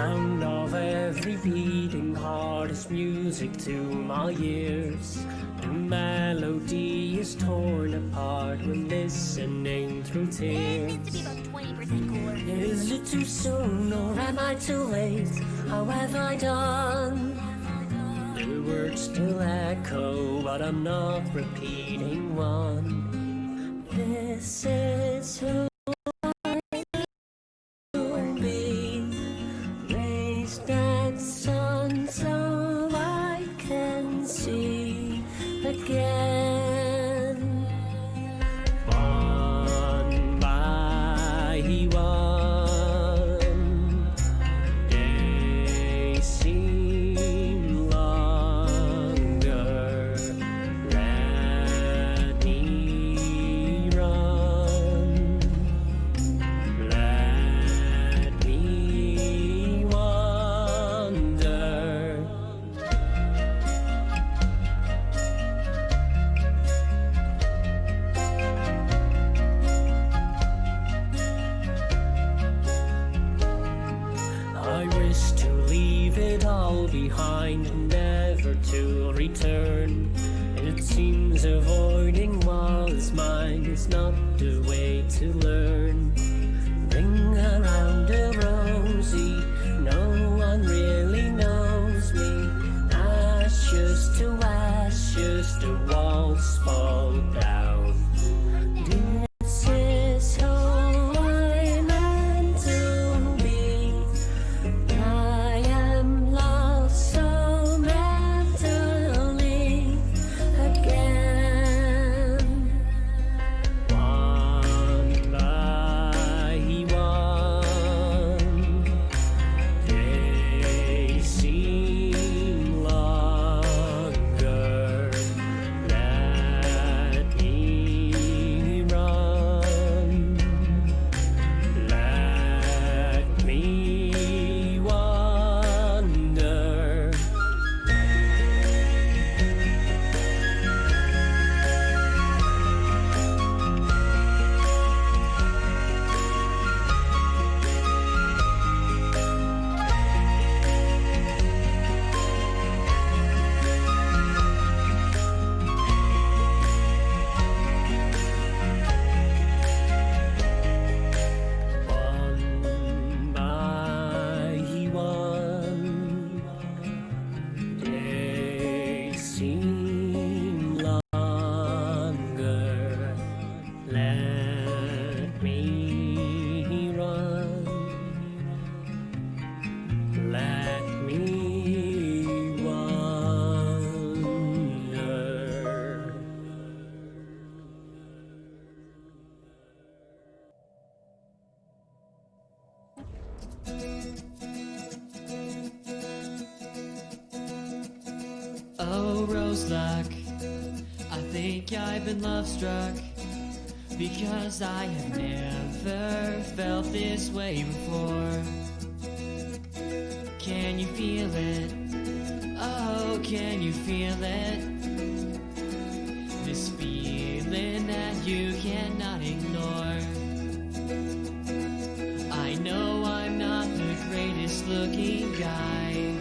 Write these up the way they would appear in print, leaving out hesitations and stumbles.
sound of every beating heart is music to my ears. The melody is torn apart when listening through tears. Is it too soon or am I too late? How have I done? The words still echo, but I'm not repeating one. This is who I'll be, raised that sun so I can see again. One by one, days seem longer. Let me run. Let me wander. I wish to leave it all behind and never to return. And it seems avoiding what is mine is not the way to learn. Ring around the rosy, no one really knows me. Ashes to ashes, the walls fall down. This is who I'm meant to be. I am lost so mentally again. One by one, days seem longer. Let me run. Let me wander. One by one, days seem longer. Let me run. Let me wander. Oh, Roseluck, I think I've been love struck, because I have never felt this way before. Can you feel it? Oh, can you feel it? This feeling that you cannot ignore. I know I'm not the greatest looking guy,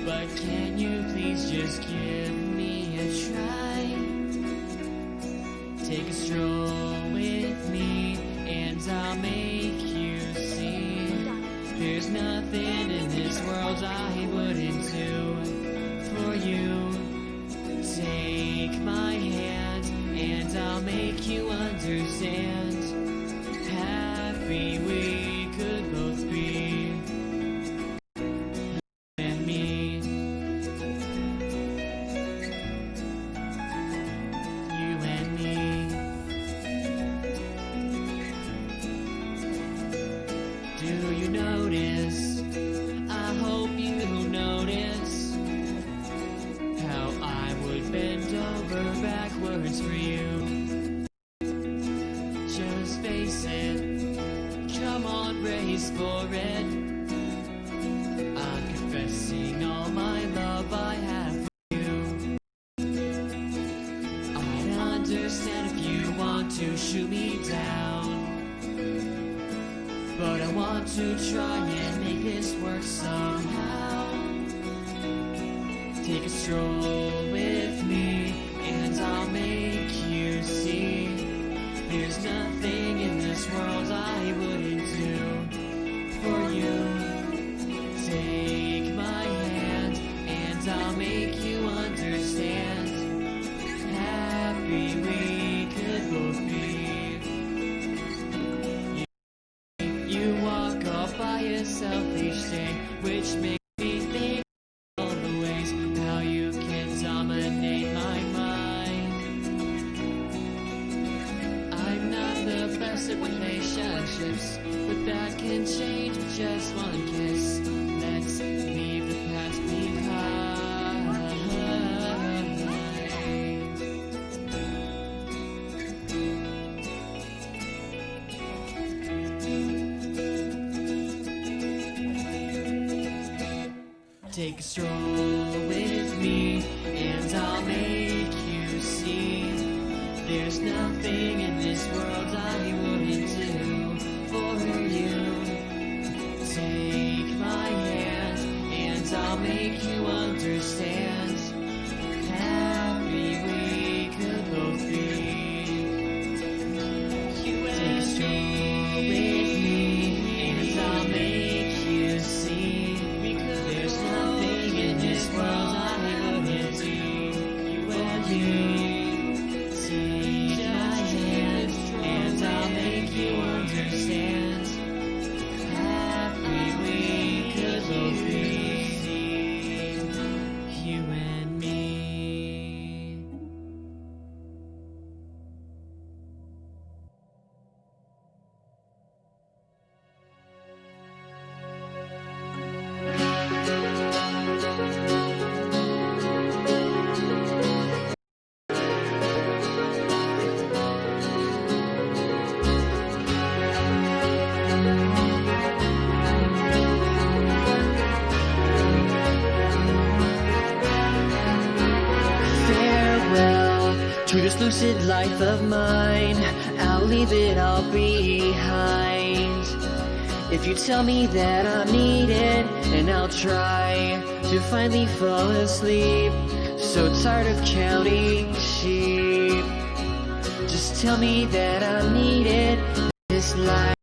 but can you please just give me a try? Take a stroll with me and I'll make you see there's nothing in this world I wouldn't do for you. Take my hand and I'll make you understand. Happy we could both be. And me, you and me. Do you notice? I hope you notice how I would bend over backwards for you. Just face it, come on, race for it. I'm confessing all my love I have for you. I'd understand if you want to shoot me down. but I want to try and make this work somehow. Take a stroll with me, and I'll make you see there's nothing in this world I wouldn't do for you. Take my hand, and I'll make you understand. Happy we could both be. You walk all by yourself each day, which makes me think all the ways how you can dominate my mind. I'm not the best at relationships, but that can change with just one kiss. Let's leave the past behind. Take a stroll with me, and I'll make you see there's nothing in this world I wouldn't do for you. Take my hand, and I'll make you understand. Happy we could both be. Take a stroll with me, and I'll make you see there's nothing in this world I wouldn't do for you. Take my hand, and I'll make you understand. Happy we could both be, you and me. To this lucid life of mine, I'll leave it all behind. If you tell me that I'm needed, and I'll try to finally fall asleep. So tired of counting sheep. Just tell me that I'm needed. This light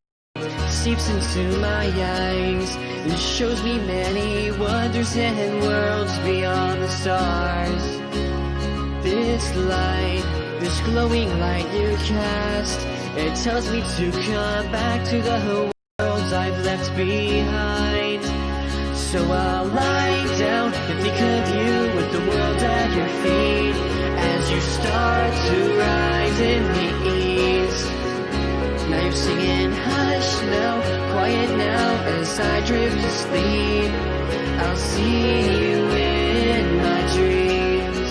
seeps into my eyes and shows me many wonders and worlds beyond the stars. This light, this glowing light you cast, it tells me to come back to the worlds I've left behind. So I'll lie down and think of you with the world at your feet as you start to rise in the east. Now you're singing hush now, quiet now as I drift to sleep. I'll see you in my dreams,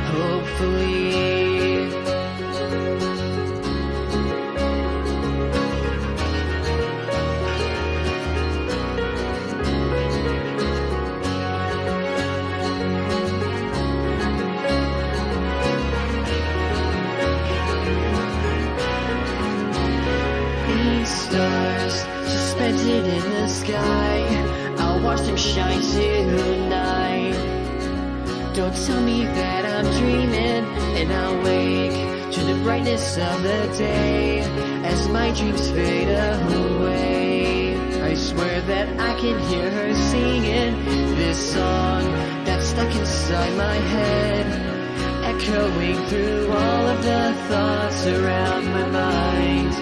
hopefully. These stars suspended in the sky, I'll watch them shine tonight. Don't tell me that I'm dreaming, and I'll wake to the brightness of the day as my dreams fade away. I swear that I can hear her singing this song that's stuck inside my head, echoing through all of the thoughts around my mind.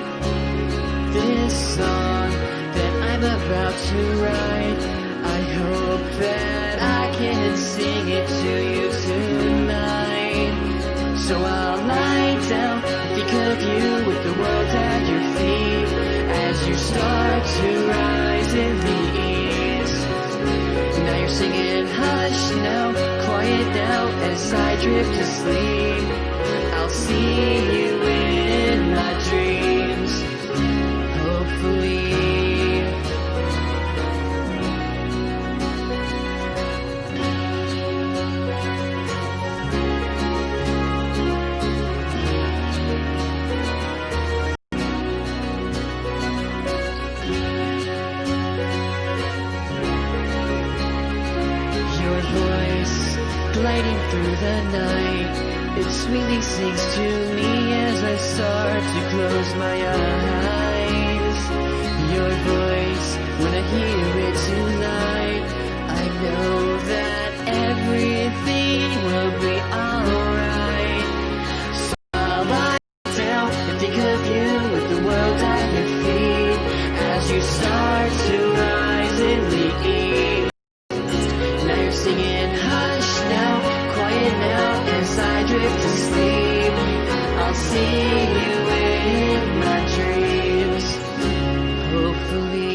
This song that I'm about to write, I hope that I can sing it to you tonight. So I'll lie down, think of you with the world at your feet as you start to rise in the east. Now you're singing hush now, quiet now as I drift to sleep. I'll see you in my dreams, hopefully. lighting through the night. It sweetly sings to me as I start to close my eyes. Your voice, when I hear it tonight, I know that everything will be alright. So I'll lie down and think of you with the world at your feet as you start to rise in the east. Now you're singing hush now, quiet now as I drift to sleep. I'll see you in my dreams, hopefully.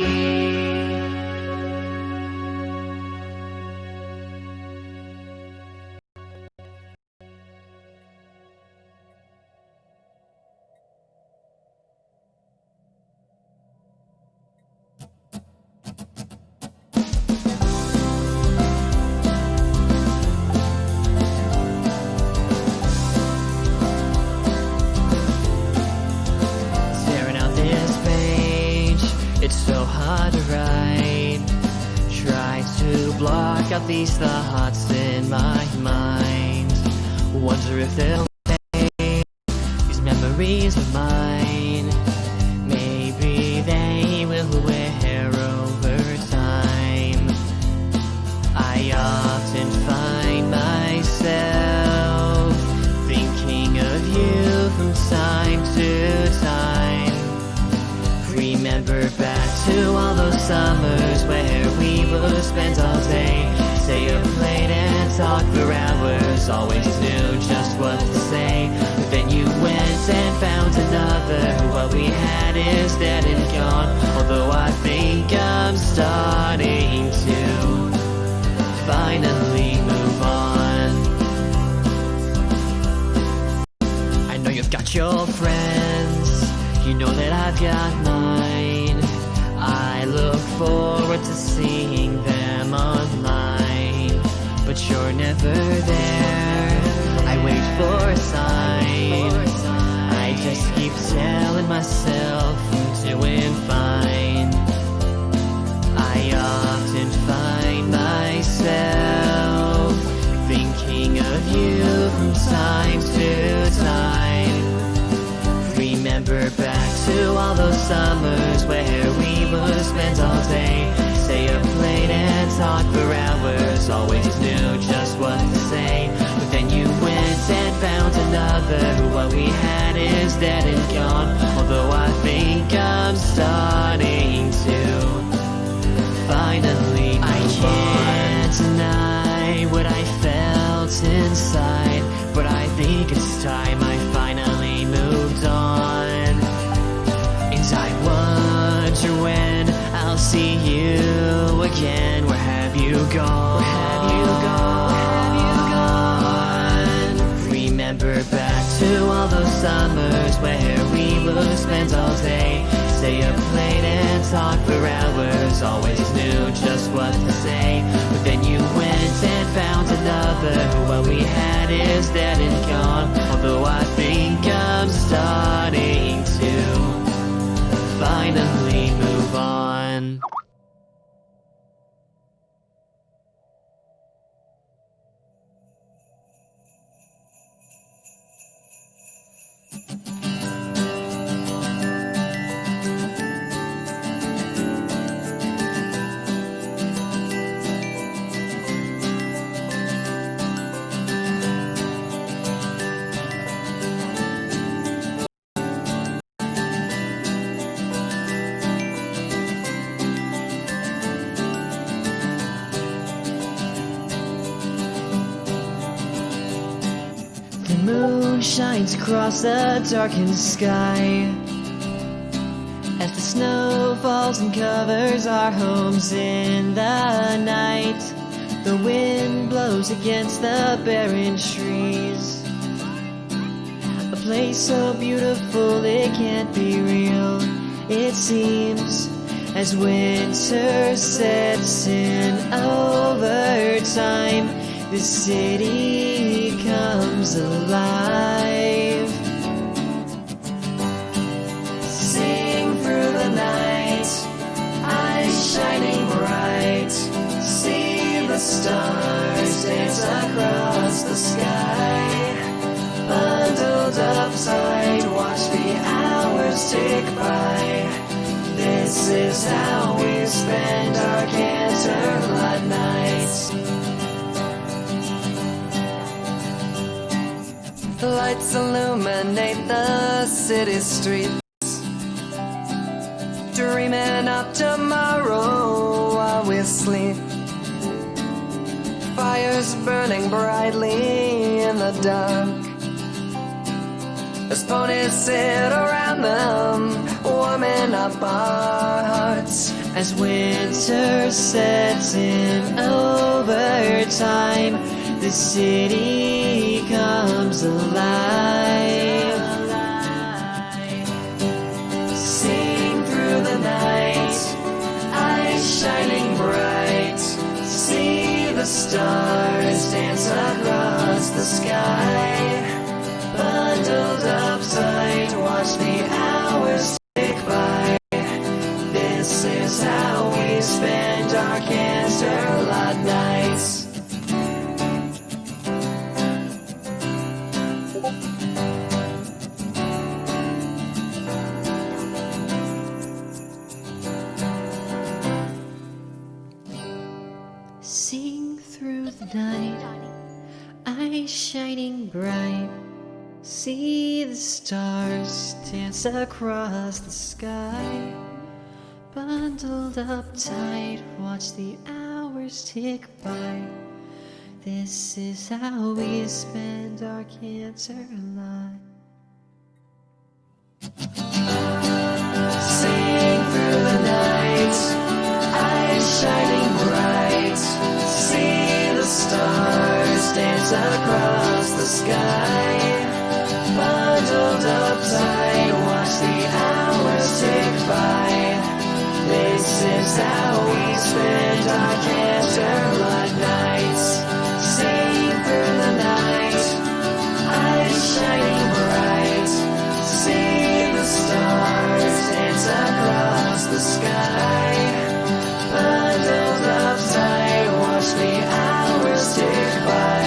It's so hard to write. Try to block out these thoughts in my mind. Wonder if they'll fade, these memories of mine. Maybe they will wear over time. I often find myself thinking of you from time to time. Remember back to all those summers where we would spend all day, stay up late and talk for hours, always knew just what to say. But then you went and found another, what we had is dead and gone. Although I think I'm starting to finally move on. I know you've got your friends, you know that I've got mine. I look forward to seeing them online, but you're never there. I wait for a sign. I just keep telling myself I'm doing fine. I often find myself thinking of you from time to time. Remember back to all those summers where we would spend all day, stay up late and talk for hours, always knew just what to say. But then you went and found another, what we had is dead and gone. Although I think I'm starting to finally move on. I can't deny what I felt inside, but I think it's time I finally moved on. And I wonder when I'll see you again. Where have you gone? Where have you gone? Where have you gone? Remember back to all those summers where we would spend all day, stay up late and talk for hours, always knew just what to say. But then you went and found another, what we had is dead and gone. Although I think I'm starting to finally move on. The moon shines across the darkened sky as the snow falls and covers our homes in the night. The wind blows against the barren trees, a place so beautiful it can't be real. It seems as winter sets in over time, the city comes alive. Sing through the night, eyes shining bright. See the the stars dance across the sky. Bundled up tight, watch the hours tick by. This is how we spend our candlelight nights. The lights illuminate the city streets, dreaming of tomorrow while we sleep. Fires burning brightly in the dark, as ponies sit around them, warming up our hearts. As winter sets in over time, the city comes alive. Sing through the night, eyes shining bright. See the stars dance across the sky. Bundled up tight, watch the hours tick by. This is how we spend our candlelight nights. Sing through the night, eyes shining bright. See the stars dance across the sky. Bundled up tight, watch the hours tick by. This is how we spend our candlelight. Sing through the night, eyes shining bright. See the stars dance across the sky. Bundled up tight, watch the hours tick by. This is how we spend our candlelight nights. Sing through the night, eyes shining bright. See the stars dance across the sky. Bundled up tight, watch the hours tick by.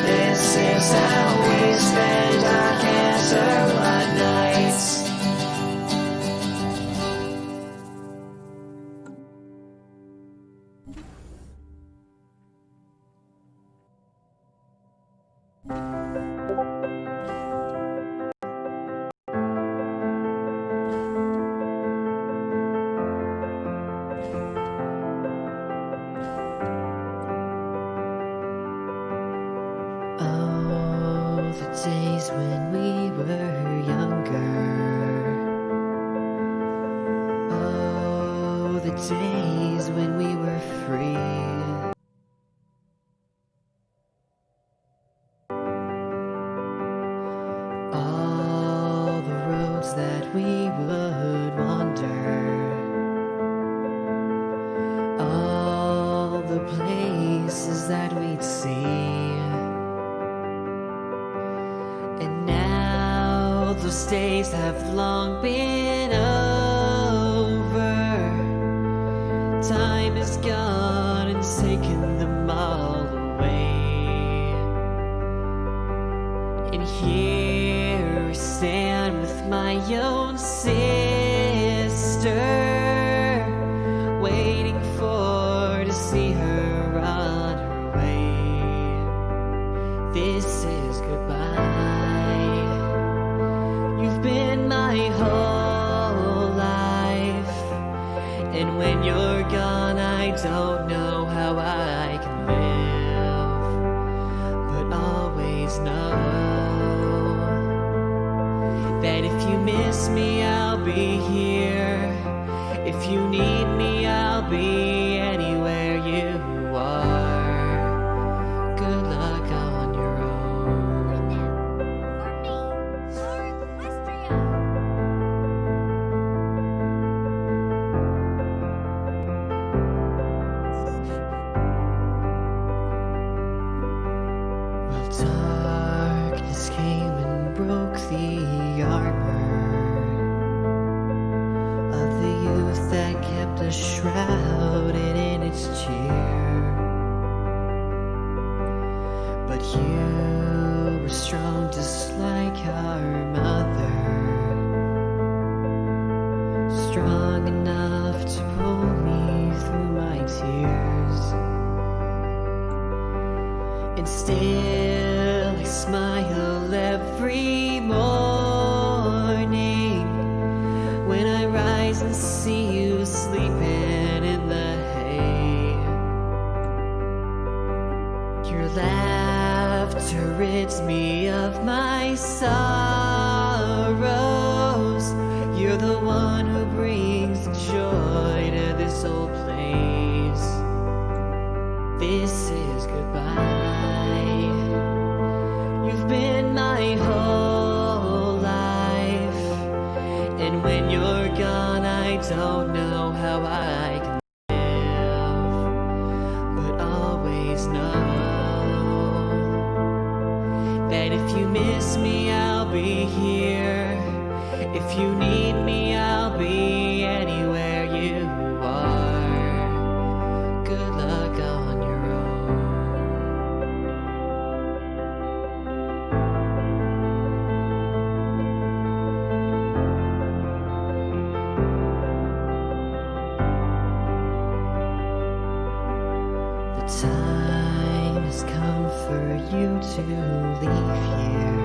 This is how we spend our candlelight nights. Oh, the days when we were younger. Oh, the days when we were free. All the roads that we would wander. All the places that we'd see. And now those days have long been over. Time is gone and taken them all away. And here I stand with my own sister, waiting to see her on her way. This is goodbye. You've been my whole life, and when you're gone I don't know how I can live, but always know that if you miss me I'll be here. If you need me I'll be anywhere you are. Good luck on your own. Well, darkness came and broke the armor of the youth that kept a shroud And still I smile every morning when I rise and see you sleeping in the hay. Your laughter rids me of my sorrows. You're the one who brings joy to this old place. This is goodbye. You've been my whole life, and when you're gone I don't know how I can live, but always know that if you miss me I'll be here. If you need me I'll be anywhere you are. Good luck on your own. The time has come for you to leave here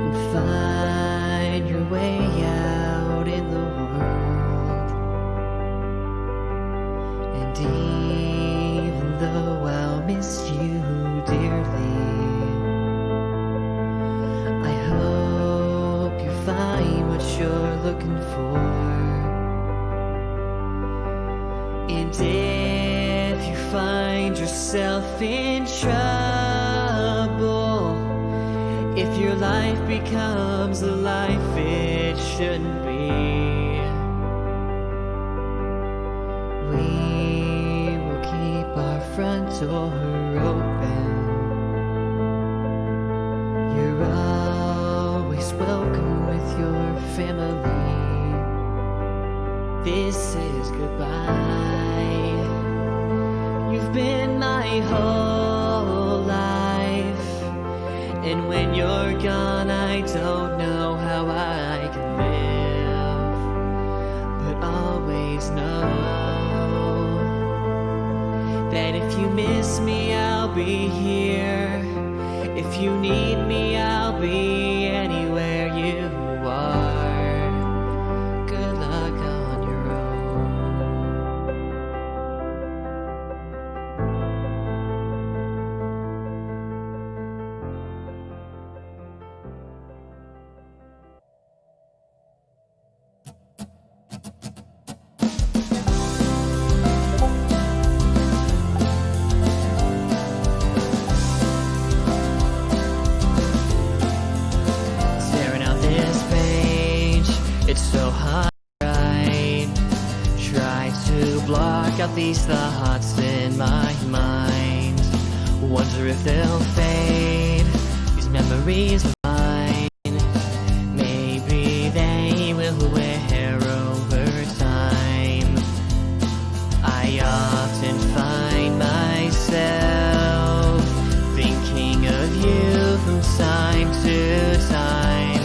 and find your way out in the world. And even though I'll miss you dearly, I hope you find what you're looking for. And if you find yourself in trouble, if your life becomes a life it shouldn't be, we will keep our front door open. You're always welcome with your family. This is goodbye. You've been my whole life, and when you're gone I don't know how I can live, but always know that if you miss me I'll be here. If you need me I'll be anywhere you are. Good luck on your own. Staring out this page, it's so hard to write. Try to block out these thoughts in my mind. Wonder if they'll fade, these memories of mine. Maybe they will wear over time. I often find myself thinking of you from time to time.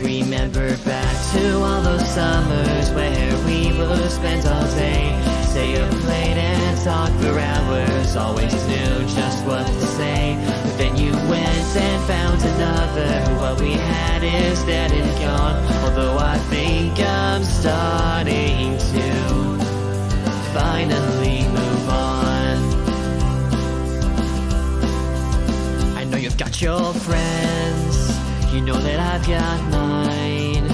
Remember back to all those summers where we would spend all day, stay up late and talk for hours. Always knew just what to say, but then you went and found another. What we had is dead and gone, although I think I'm starting to finally move on. I know you've got your friends, you know that I've got mine.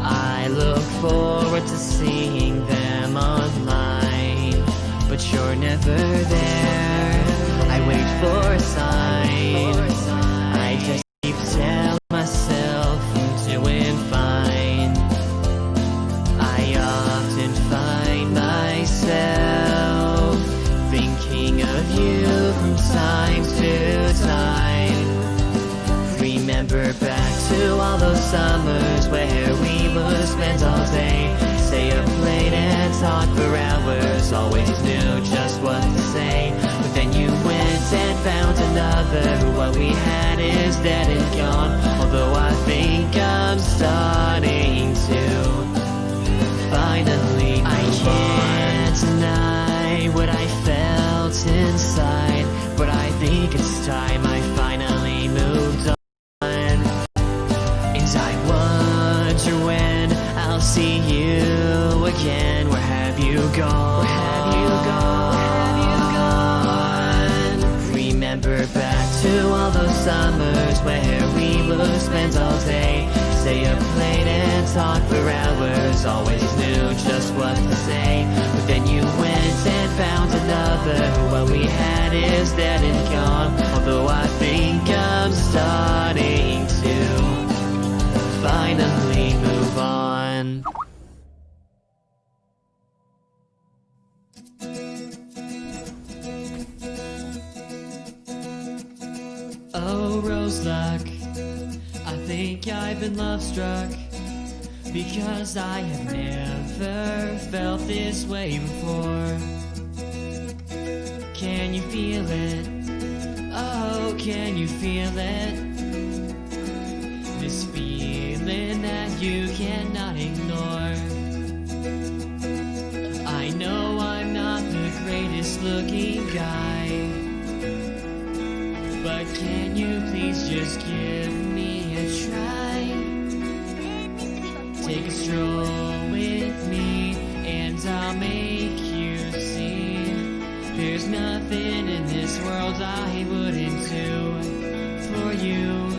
I look forward to seeing them online, but you're never there. I wait for a sign. I just keep telling myself I'm doing fine. I often find myself thinking of you from time to time. Remember back to all those summers where we would spend all day, stay up late and talk for hours. Always knew just what to say, but then you went and found another. What we had is dead and gone, although I think I'm starting to finally. I can't deny what I felt inside. but I think it's time I finally moved on. And I wonder when I'll see you again. Where have you gone? Where have you gone? Where have you gone? Remember back to all those summers where we would spend all day, stay up late and talk for hours. Always knew just what to say, but then you went and found another. What we had is dead and gone. Although I think I'm starting to finally move on. Oh, Roseluck, I think I've been love-struck, because I have never felt this way before. Can you feel it? Oh, can you feel it? This feeling that you cannot ignore. I know I'm not the greatest looking guy, but can you please just give me a try? Take a stroll with me and I'll make you see there's nothing in this world I wouldn't do for you.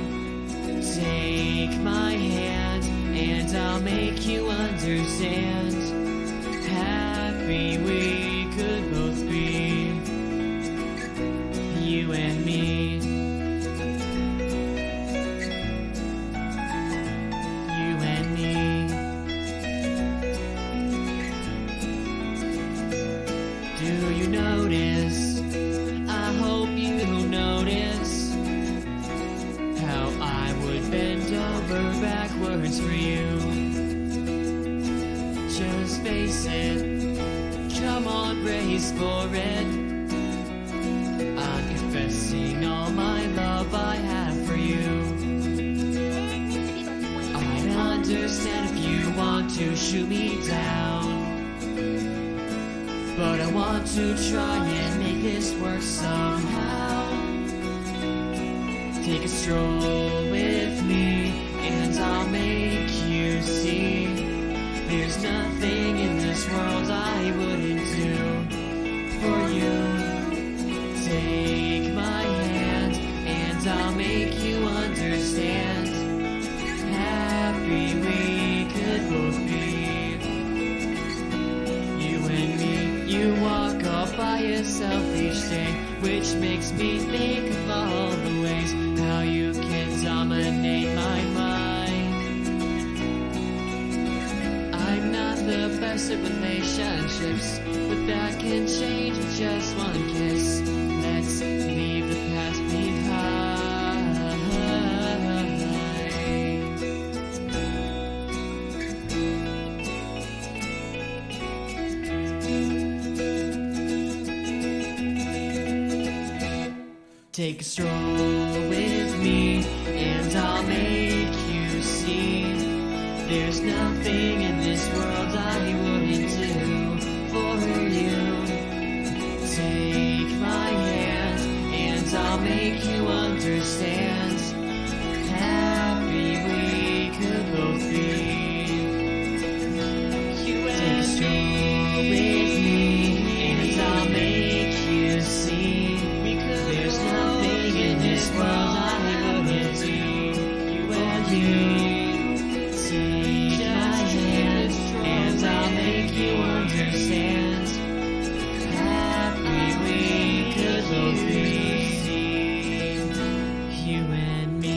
Take my hand and I'll make you understand. Happy we could both be, you and me. Backwards for you. Just face it, come on, brace for it. I'm confessing all my love I have for you. I'd understand if you want to shoot me down, but I want to try and make this work somehow. Take a stroll with me and I'll make you see there's nothing in this world I wouldn't do for you. Take my hand and I'll make you understand. Happy we could both be, you and me. You walk all by yourself each day, which makes me think of all the ways how you can dominate my mind. I'm not the best at relationships, but that can change with just one kiss. Let's leave the past behind. Take a stroll with me and I'll make you see there's nothing in this world I wouldn't do for you. Take my hand and I'll make you understand. Happy we could both be. Take a stroll with me and I'll make you see there's nothing in this world I wouldn't do for you. Take my hand and I'll make you understand. Happy we could both be, you and me.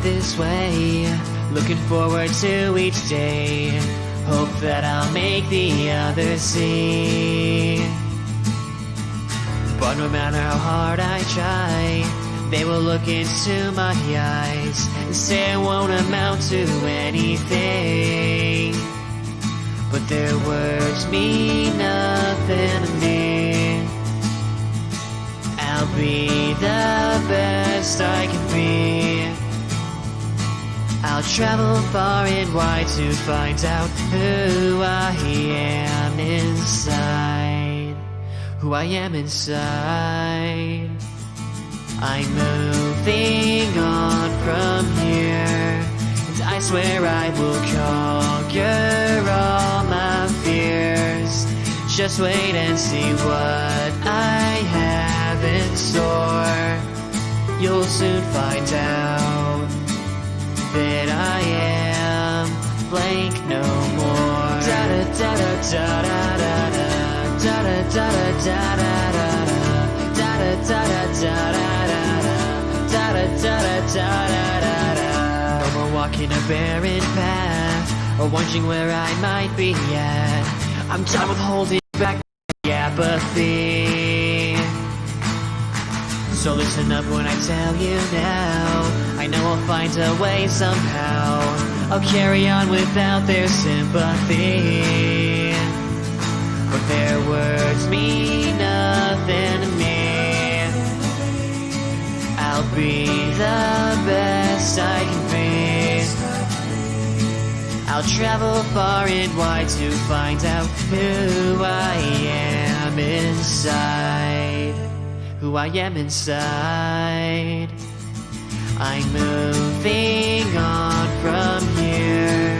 This way, looking forward to each day, hope that I'll make the others see. But no matter how hard I try, they will look into my eyes and say it won't amount to anything. their words mean nothing to me. I'll be the best I can be. I'll travel far and wide to find out who I am inside. Who I am inside. I'm moving on from here, and I swear I will conquer all my fears. Just wait and see what I have in store. You'll soon find out that I am blank no more. Da da da da da da da da da da da da da da no more walking a barren path, or wondering where I might be at. I'm done with holding back the apathy. So listen up when I tell you now. I know I'll find a way somehow. I'll carry on without their sympathy, but their words mean nothing to me. I'll be the best I can be. I'll travel far and wide to find out who I am inside. Who I am inside. I'm moving on from here,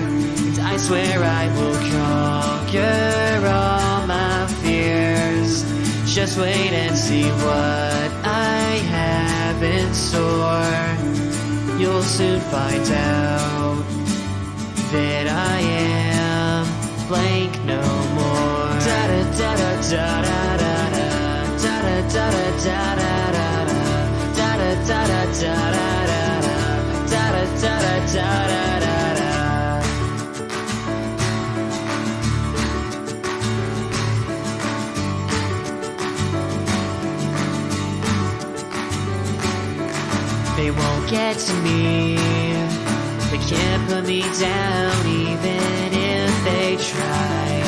and I swear I will conquer all my fears. Just wait and see what I have in store. You'll soon find out that I am blank no more. Da da da da da da da da da da da da da da da da da da. They won't get to me. They can't put me down even if they try.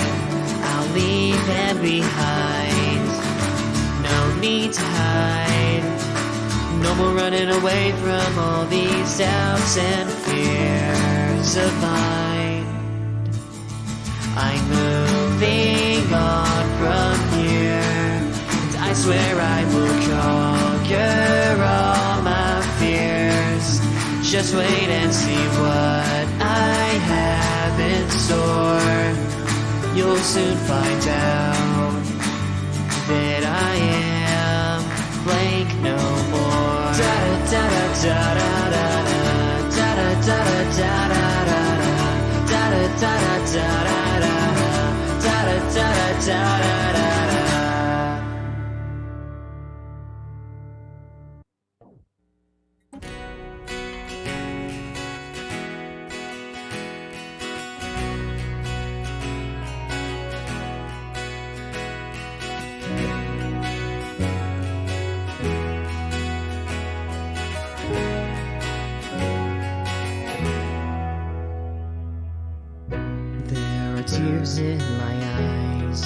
I'll leave them behind. No need to hide. No more running away from all these doubts and fears of mine. I'm moving on from here, and I swear I will conquer all my fears. Just wait and see what I have in store. You'll soon find out that I am blank no more. Da da da da da da da da da da da da da da da da da da da. Tears in my eyes,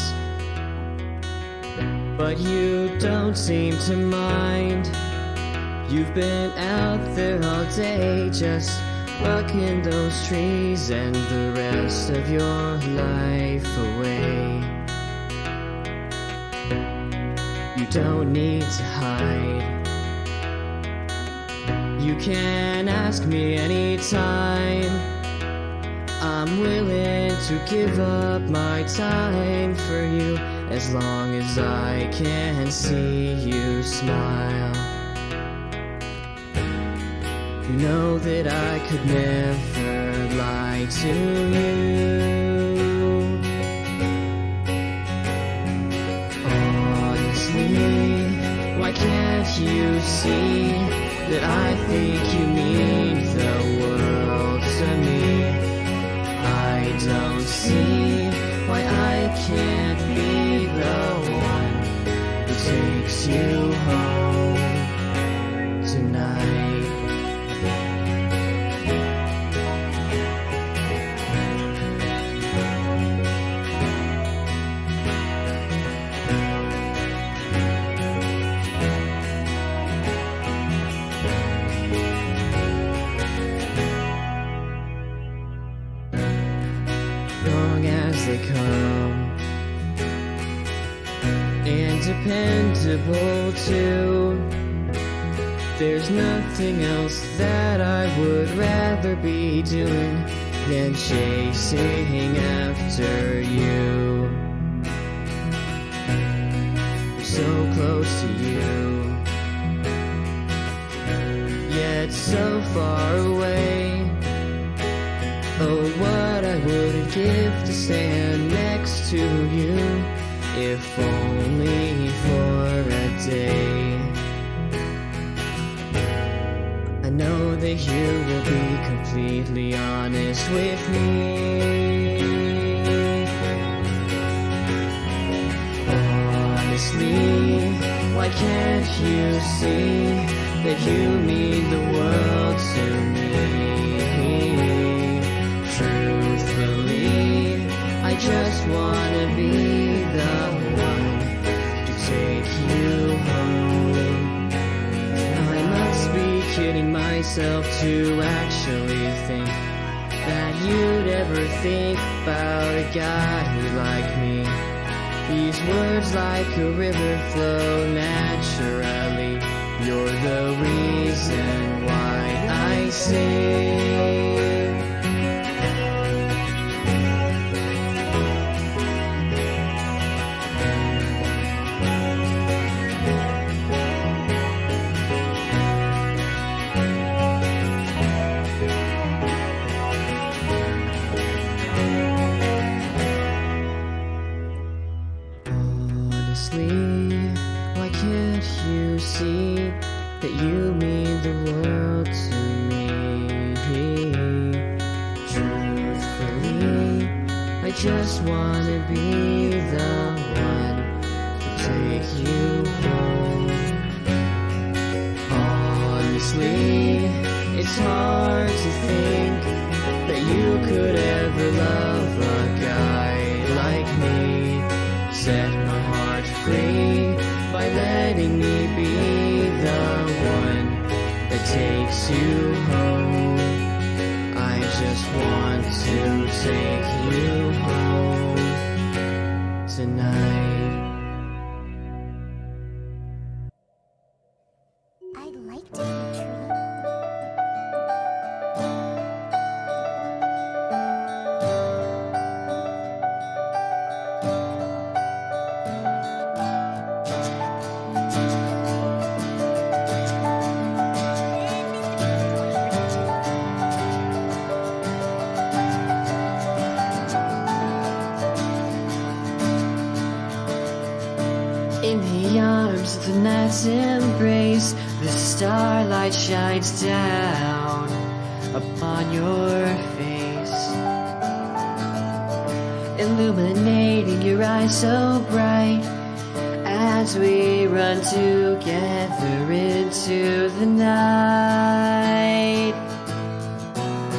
but you don't seem to mind. You've been out there all day just bucking those trees and the rest of your life away. You don't need to hide. You can ask me anytime. I'm willing to give up my time for you, as long as I can see you smile. You know that I could never lie to you. Honestly, why can't you see that I think you mean the world to me? I don't see why I can't be the one who takes you home tonight. they come, and dependable too. There's nothing else that I would rather be doing than chasing after you. I'm so close to you, yet so far away. Oh, what I wouldn't give to stand next to you, if only for a day. I know that you will be completely honest with me. Honestly, why can't you see that you mean the world to me? Truthfully, I just wanna be the one to take you home. I must be kidding myself to actually think that you'd ever think about a guy who liked me. These words like a river flow naturally. You're the reason why I sing. Why can't you see that you mean the world to me? Truthfully, I just wanna be the one to take you home. Honestly, it's hard to think that you could ever love a guy like me. Set my heart free by letting me be the one that takes you home. I just want to take you home tonight. I'd like to be a tree. In the arms of the night's embrace, the starlight shines down upon your face, illuminating your eyes so bright as we run together into the night.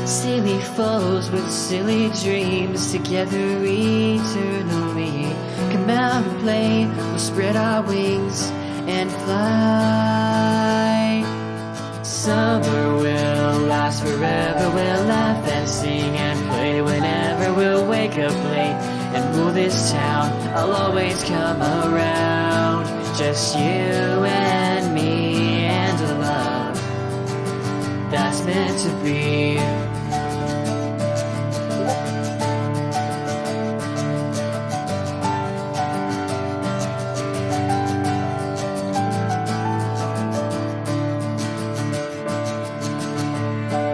Silly foes with silly dreams, together eternally. Come out and play, we'll spread our wings and fly. Summer will last forever, we'll laugh and sing and play whenever. We'll wake up late and rule this town. I'll always come around, just you and me and a love that's meant to be.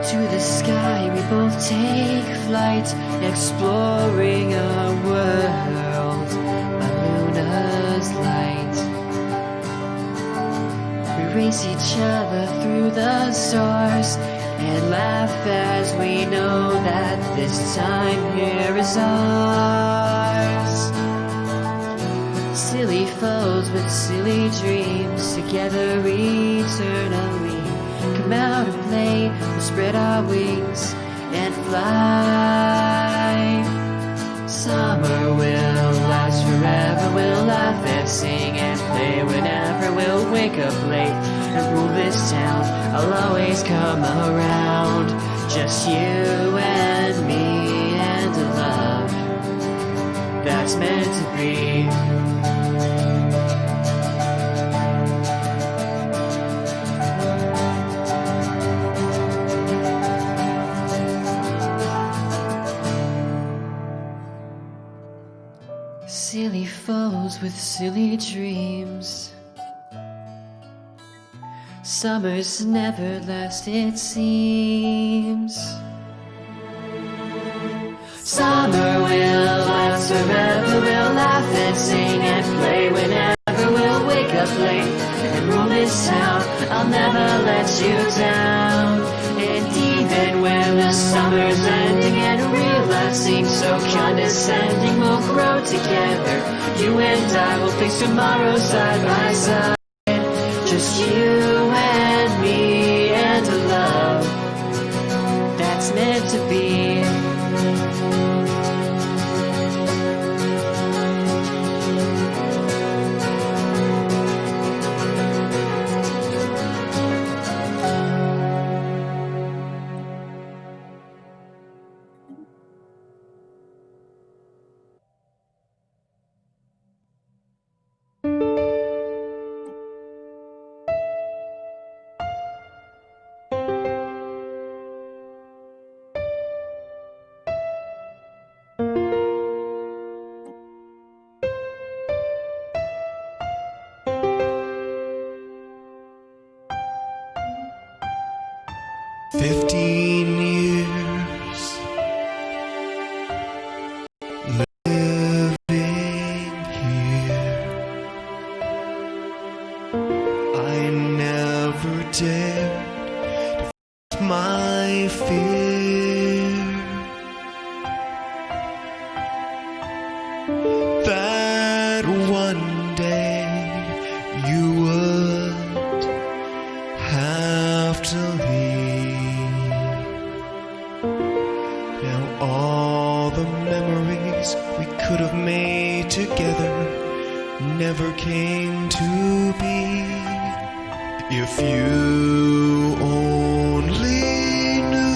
To the sky we both take flight, exploring a world by luna's light. We race each other through the stars and laugh as we know that this time here is ours. Silly foes with silly dreams, together eternally. Come out and play, we'll spread our wings and fly. Summer will last forever, we'll laugh and sing and play whenever. We'll wake up late and rule this town. I'll always come around, just you and me and a love that's meant to be. Silly foes with silly dreams. Summers never last, it seems. Summer will last forever. We'll laugh and sing and play whenever. We'll wake up late and roam this town. I'll never let you down. And even when the summer's ending and real life seems so condescending, we'll grow together. You and I will face tomorrow side by side. Just you and me and a love that's meant to be. If you only knew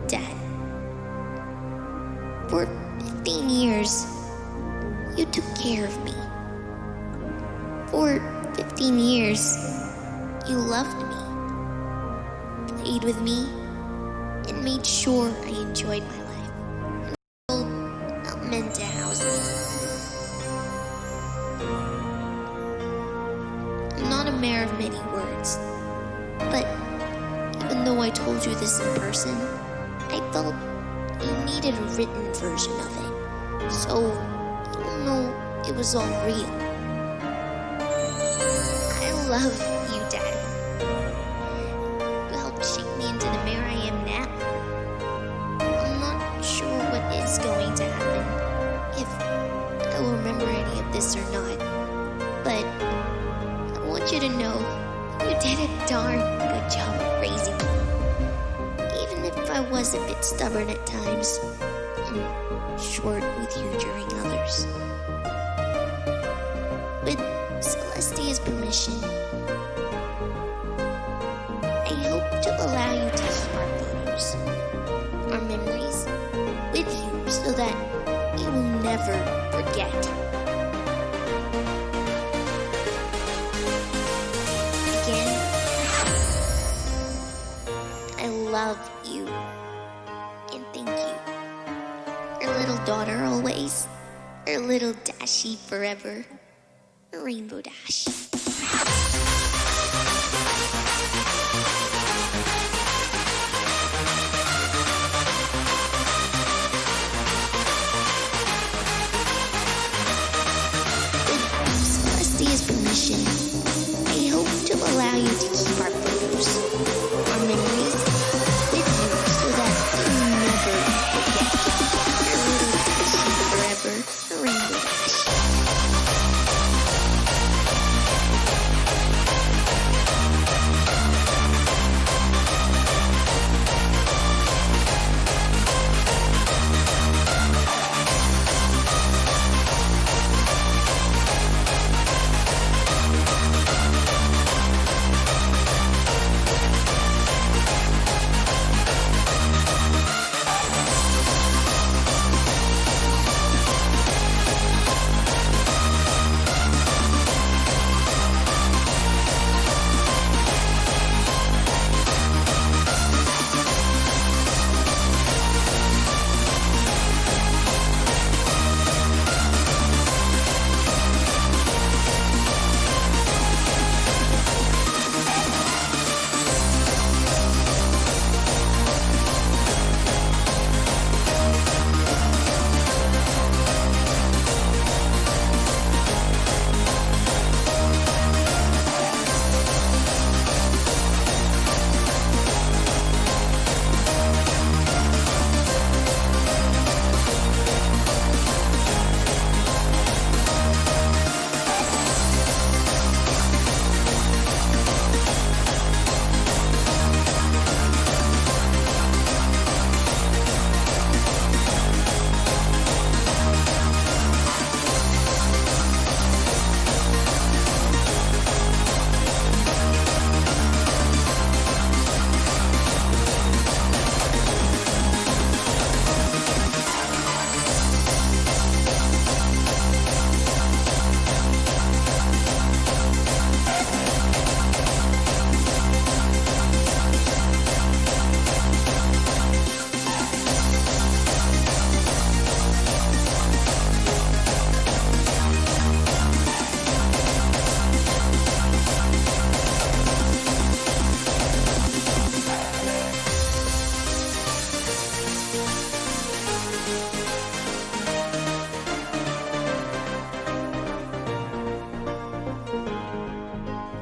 Dad, for 15 years, you took care of me. For 15 years, you loved me, played with me, and made sure I enjoyed my life. Well, not meant to house me. I'm not a man of many words, but even though I told you this in person, I felt you needed a written version of it. So, even though it was all real, I love you, Daddy. You helped shape me into the man I am now. I'm not sure what is going to happen, if I will remember any of this or not, but I want you to know you did a darn good job of raising me. Even if I was a bit stubborn at times, and short with you during others. With Celestia's permission, I hope to allow you to keep our photos, our memories, with you so that you will never forget. Again, I love you and thank you. Your little daughter always, your little Dashie forever, Rainbow Dash. With Celestia's permission, I hope to allow you to keep our photos, our memories, with you so that you'll never forget. Your little Dashie forever, Rainbow Dash.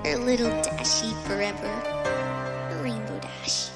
Your little Dashie forever, Rainbow Dash.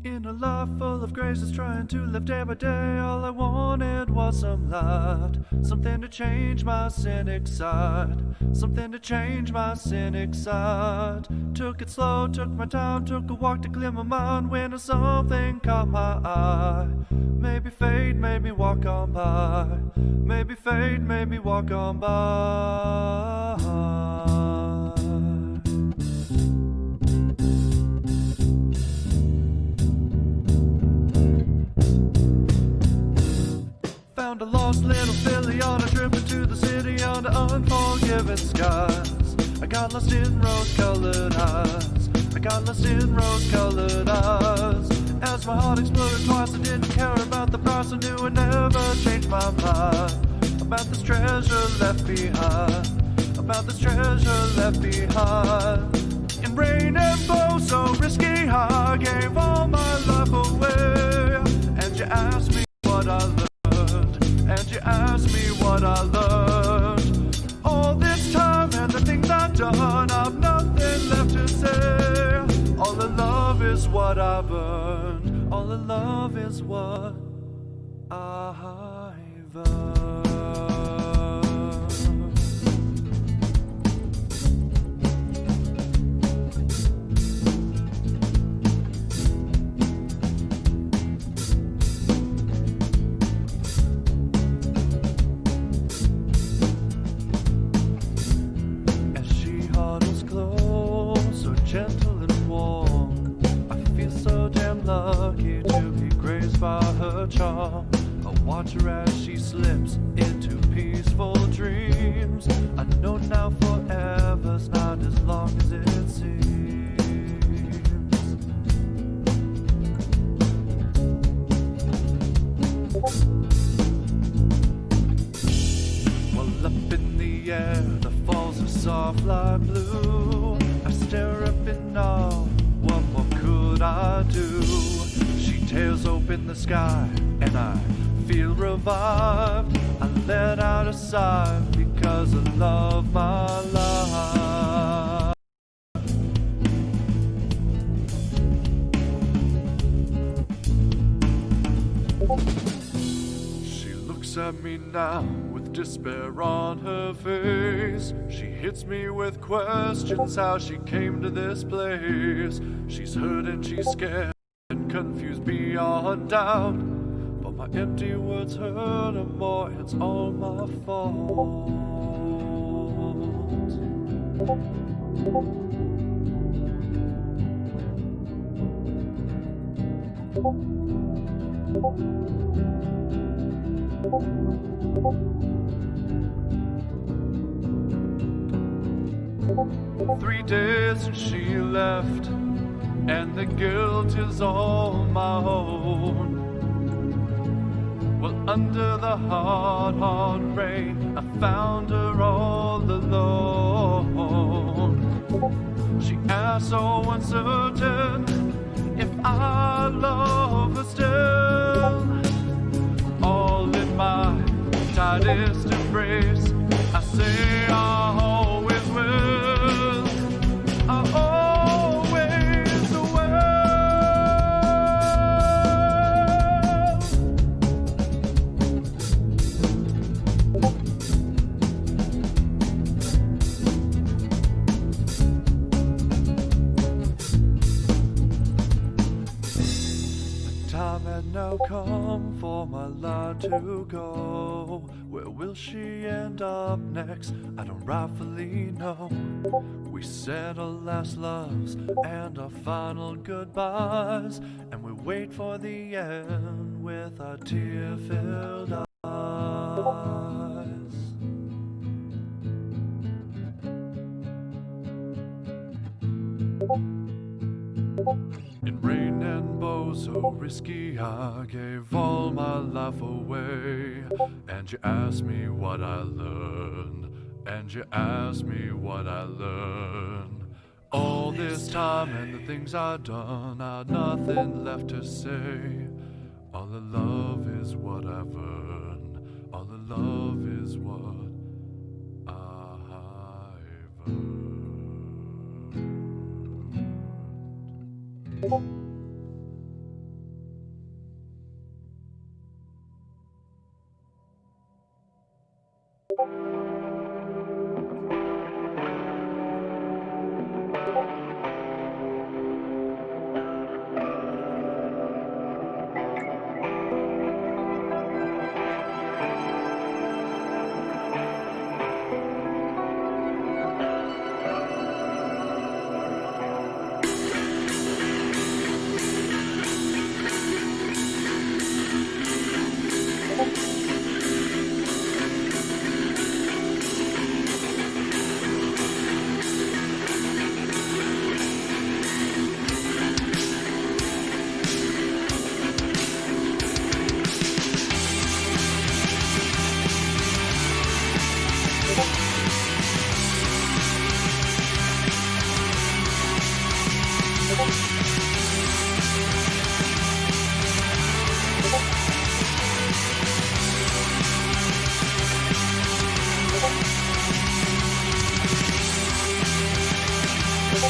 In a life full of graces, trying to live day by day, all I wanted was some light, something to change my cynic side, something to change my cynic side. Took it slow, took my time, took a walk to clear my mind when something caught my eye. Maybe fate made me walk on by, maybe fate made me walk on by. Found a lost little filly on a trip into the city under unforgiving skies. I got lost in rose-colored eyes, I got lost in rose-colored eyes. As my heart exploded twice, I didn't care about the price. I knew I'd never change my mind about this treasure left behind, about this treasure left behind. In rain and blow so risky, I gave all my life away. And you asked me what I learned, and you asked me what I learned. All this time and the things I've done, I've nothing left to say. All the love is what I've earned, all the love is what I've earned. Gentle and warm, I feel so damn lucky to be graced by her charm. I watch her as she slips into peaceful dreams. I know now forever's not as long as it seems. Well, up in the air, the falls are soft like blue. I stare up in awe, what more could I do? She tears open the sky, and I feel revived. I let out a sigh, because I love my life. She looks at me now with despair on her face. She hits me with questions, how she came to this place. She's hurt and she's scared and confused beyond doubt, but my empty words hurt her more. It's all my fault. 3 days since she left, and the guilt is all my own. Well, under the hard, hard rain, I found her all alone. She asked so uncertain if I love her still. All in my tightest embrace, I say I always will, I always will. The time had now come for my light to go. Where will she end up next? I don't rightfully know. We said our last loves and our final goodbyes, and we wait for the end with our tear-filled eyes. In rain and blow so risky, I gave all my life away. And you asked me what I learned, and you asked me what I learned. All this time and the things I've done, I've nothing left to say. All the love is what I've earned, all the love is what I've earned. Your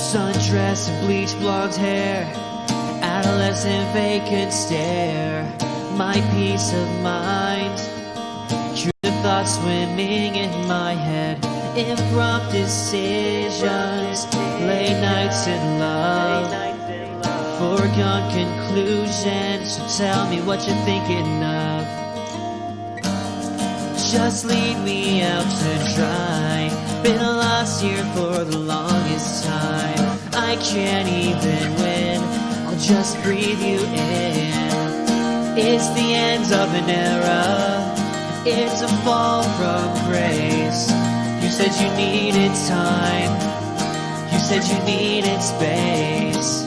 sundress and bleach blonde hair, adolescent vacant stare, my peace of mind. True thoughts swimming in my head, impromptu decisions, late nights in love, foregone conclusions. So tell me what you're thinking of. Just leave me out to dry. Been lost here for the longest time. I can't even win, I'll just breathe you in. It's the end of an era, it's a fall from grace. You said you needed time, you said you needed space.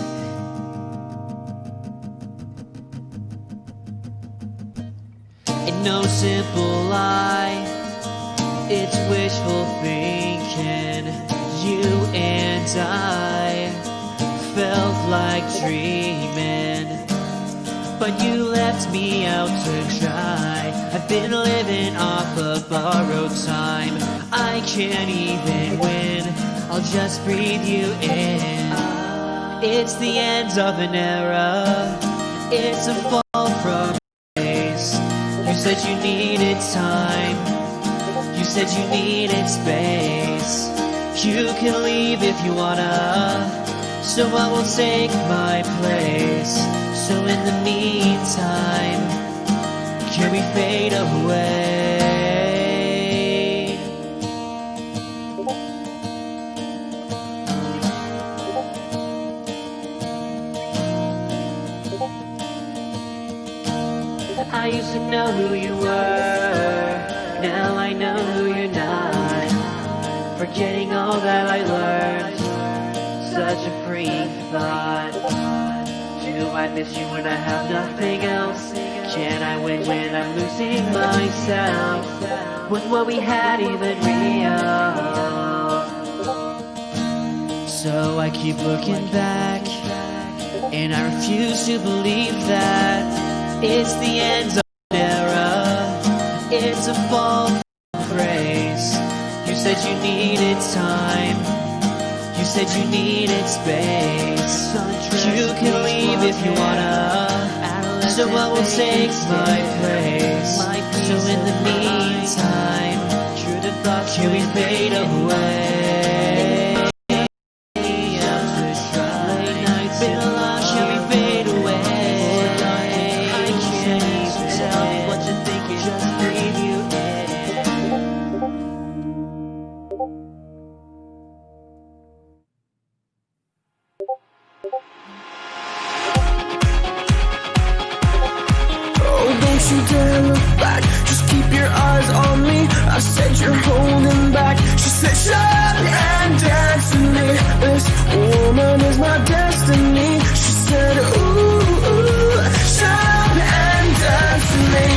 And no simple lie, it's wishful thinking. You and I felt like dreaming, but you left me out to dry. I've been living off of borrowed time. I can't even win, I'll just breathe you in. It's the end of an era, it's a fall from grace. You said you needed time. You said you needed space. You can leave if you wanna, so I will take my place. So in the meantime, can we fade away? I used to know who you were, now I know who you're not. Forgetting all that I learned, such a freeing thought. Do I miss you when I have nothing else? Can I win when I'm losing myself? Was what we had even real? So I keep looking back, and I refuse to believe that it's the end of an era. It's a fall from grace. You said you needed time. You said you needed space. You can leave if you wanna, so I will take my place. So in the meantime, can we fade away? Late nights in a lot, can we fade away? I can't even tell what you're thinking, just breathe you Oh, don't you dare look back, just keep your eyes on me. I said you're holding back. She said shut up and dance with me. This woman is my destiny. She said ooh, shut up and dance with me.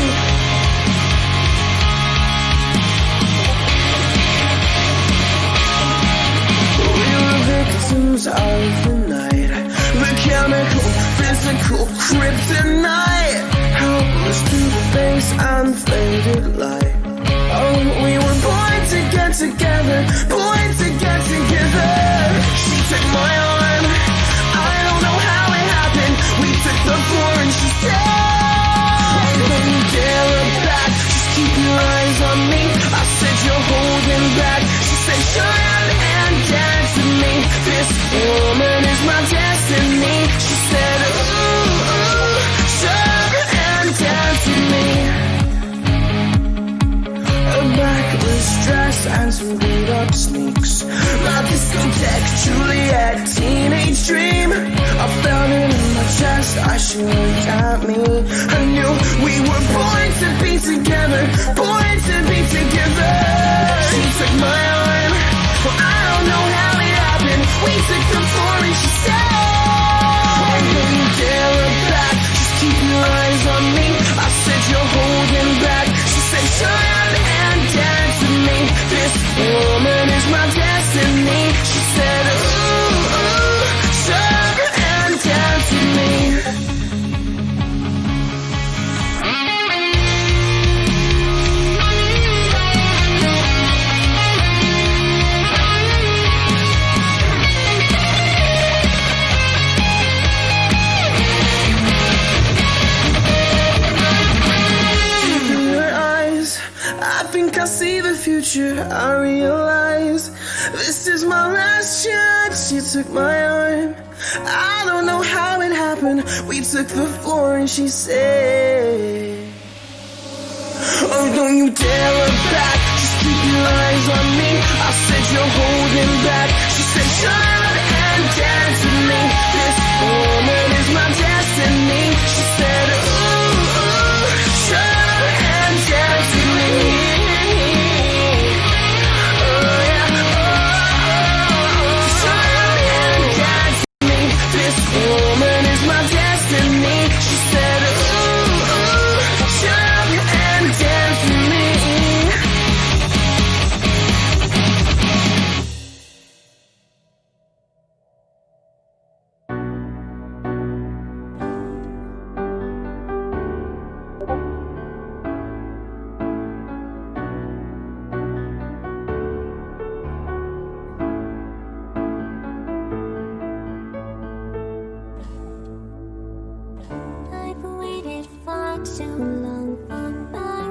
We were victims of the night, mechanical, physical, kryptonite. Helpless to the face and faded light. Oh, we were born to get together, born to get together. She took my arm, I don't know how it happened. We took the floor and she said, don't you dare look back, just keep your eyes on me. I said you're holding back. She said shut up and dance with me. This woman is my destiny. She said ooh, shut up and dance with me. A backless dress and some beat up sneaks. My discotheque Juliet teenage dream. I felt it in my chest as she looked at me. I knew we were born to be together, born to be together. She took my arm, well I don't know how it happened. We took the floor and she said, don't you dare look back, just keep your eyes on me. I said you're holding back. She said shut up and dance with me. This woman is my destiny. She said ooh, shut up and dance with me. I think I see the future, I realize this is my last chance. She took my arm, I don't know how it happened. We took the floor and she said, oh, don't you dare look back, just keep your eyes on me. I said you're holding back. She said shut up and dance with me. This woman is my destiny. She said ooh, shut up and dance with me. Woman is my destiny. She said ooh, shut up and dance with me. I've waited far too long for my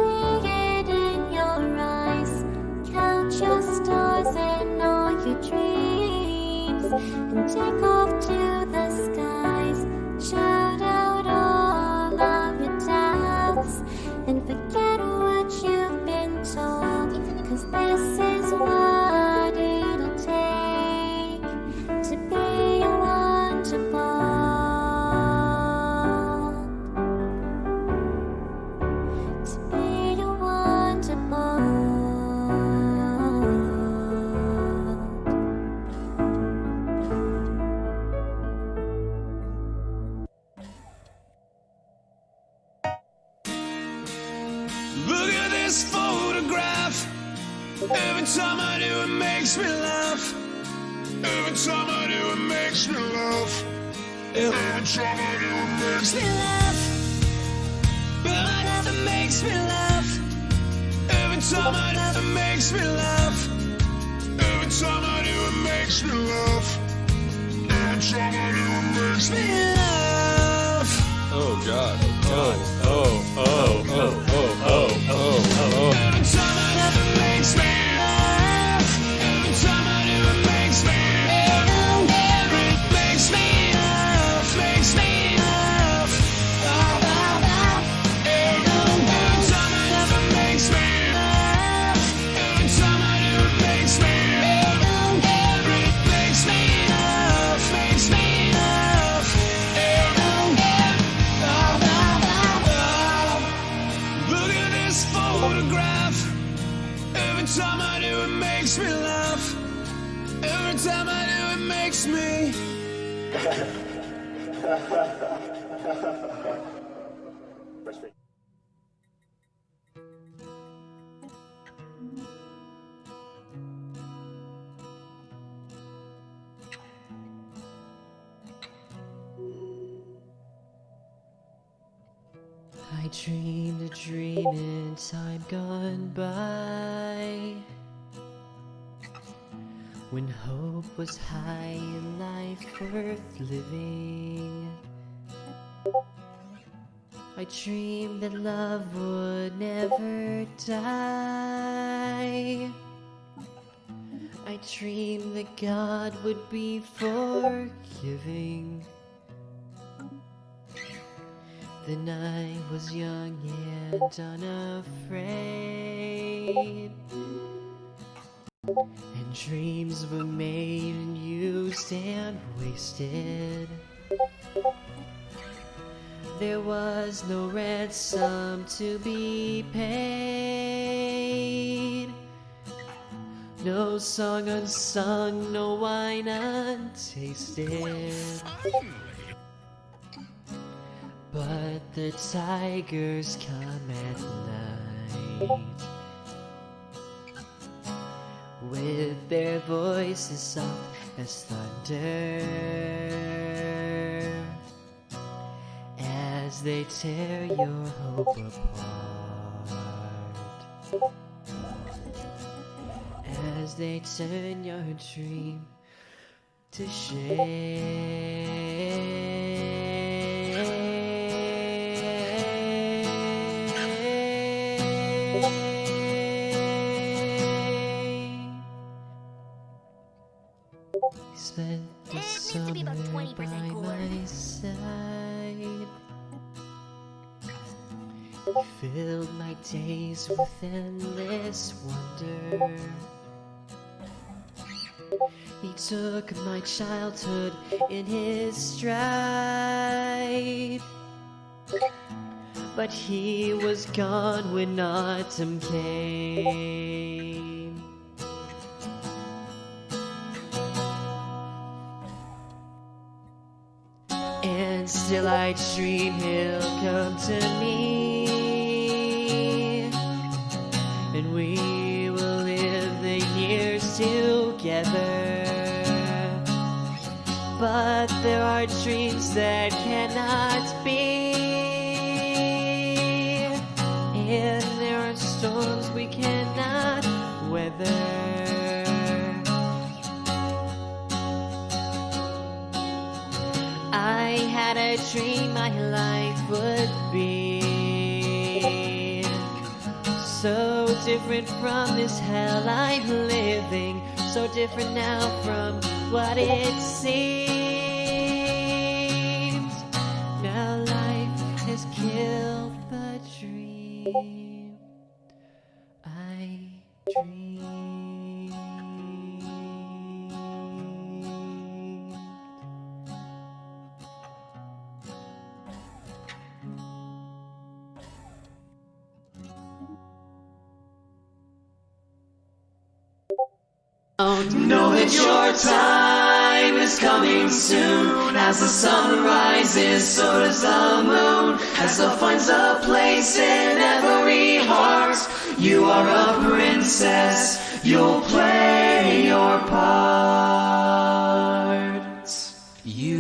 see it in your eyes. Count your stars and all your dreams, and take off to the skies. Shout out all of your doubts, and forget what you've been told. 'Cause this is what it'll take to be wonderful. To be wonderful. Look at this photograph. Every time I do, it makes me laugh. Every time I do, it makes me laugh. Every time I do, it makes me laugh. It makes me laugh. Every time I do, it makes me laugh. Every time I do, it makes me laugh. Every time I do, it makes me laugh. Oh God. Oh. Every time I do, it makes me laugh. Every time I do, it makes me laugh. It makes me laugh. Makes me laugh. Every time I do, it makes me laugh. Every time I do, it makes me laugh. It makes me laugh. Makes me laugh. Look at this photograph. Every time I do, it makes me laugh. Every time I do, it makes me. I dreamed a dream in time gone by, when hope was high and life worth living. I dreamed that love would never die. I dreamed that God would be forgiving. Then I was young and unafraid, and dreams were made and used and wasted. There was no ransom to be paid, no song unsung, no wine untasted. But the tigers come at night, with their voices soft as thunder, as they tear your hope apart, as they turn your dream to shame. Spent the summer by my side. You filled my days with endless wonder. He took my childhood in his stride, but he was gone when autumn came. And still I dream he'll come to me, and we will live the years together. But there are dreams that cannot be, and there are storms we cannot weather. I had a dream my life would be So different from this hell I'm living, so different now from what it seems. Now life has killed the dream I dreamed. Know that your time is coming soon. As the sun rises, so does the moon. As love finds a place in every heart, you are a princess, you'll play your part. You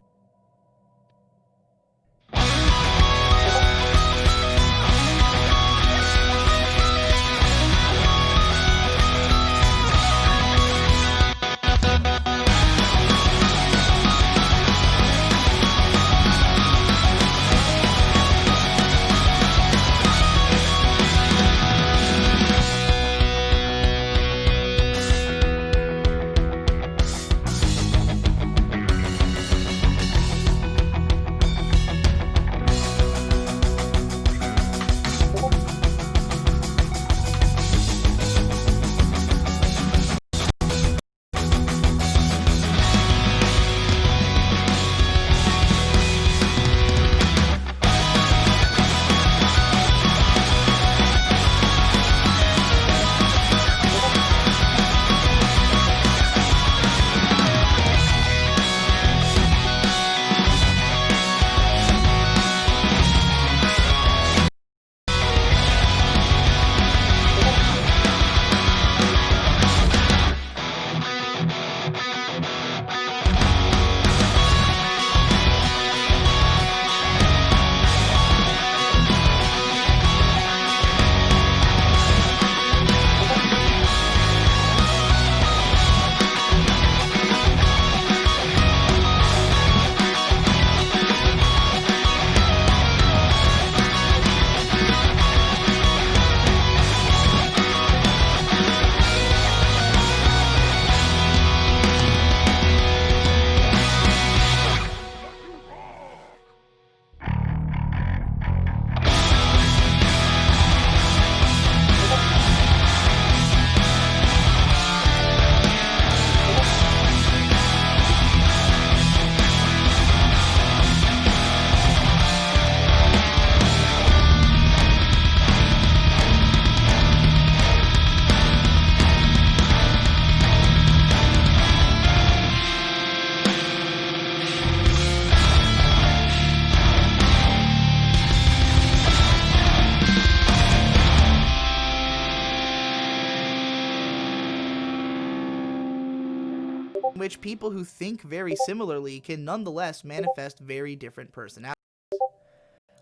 in which people who think very similarly can nonetheless manifest very different personalities.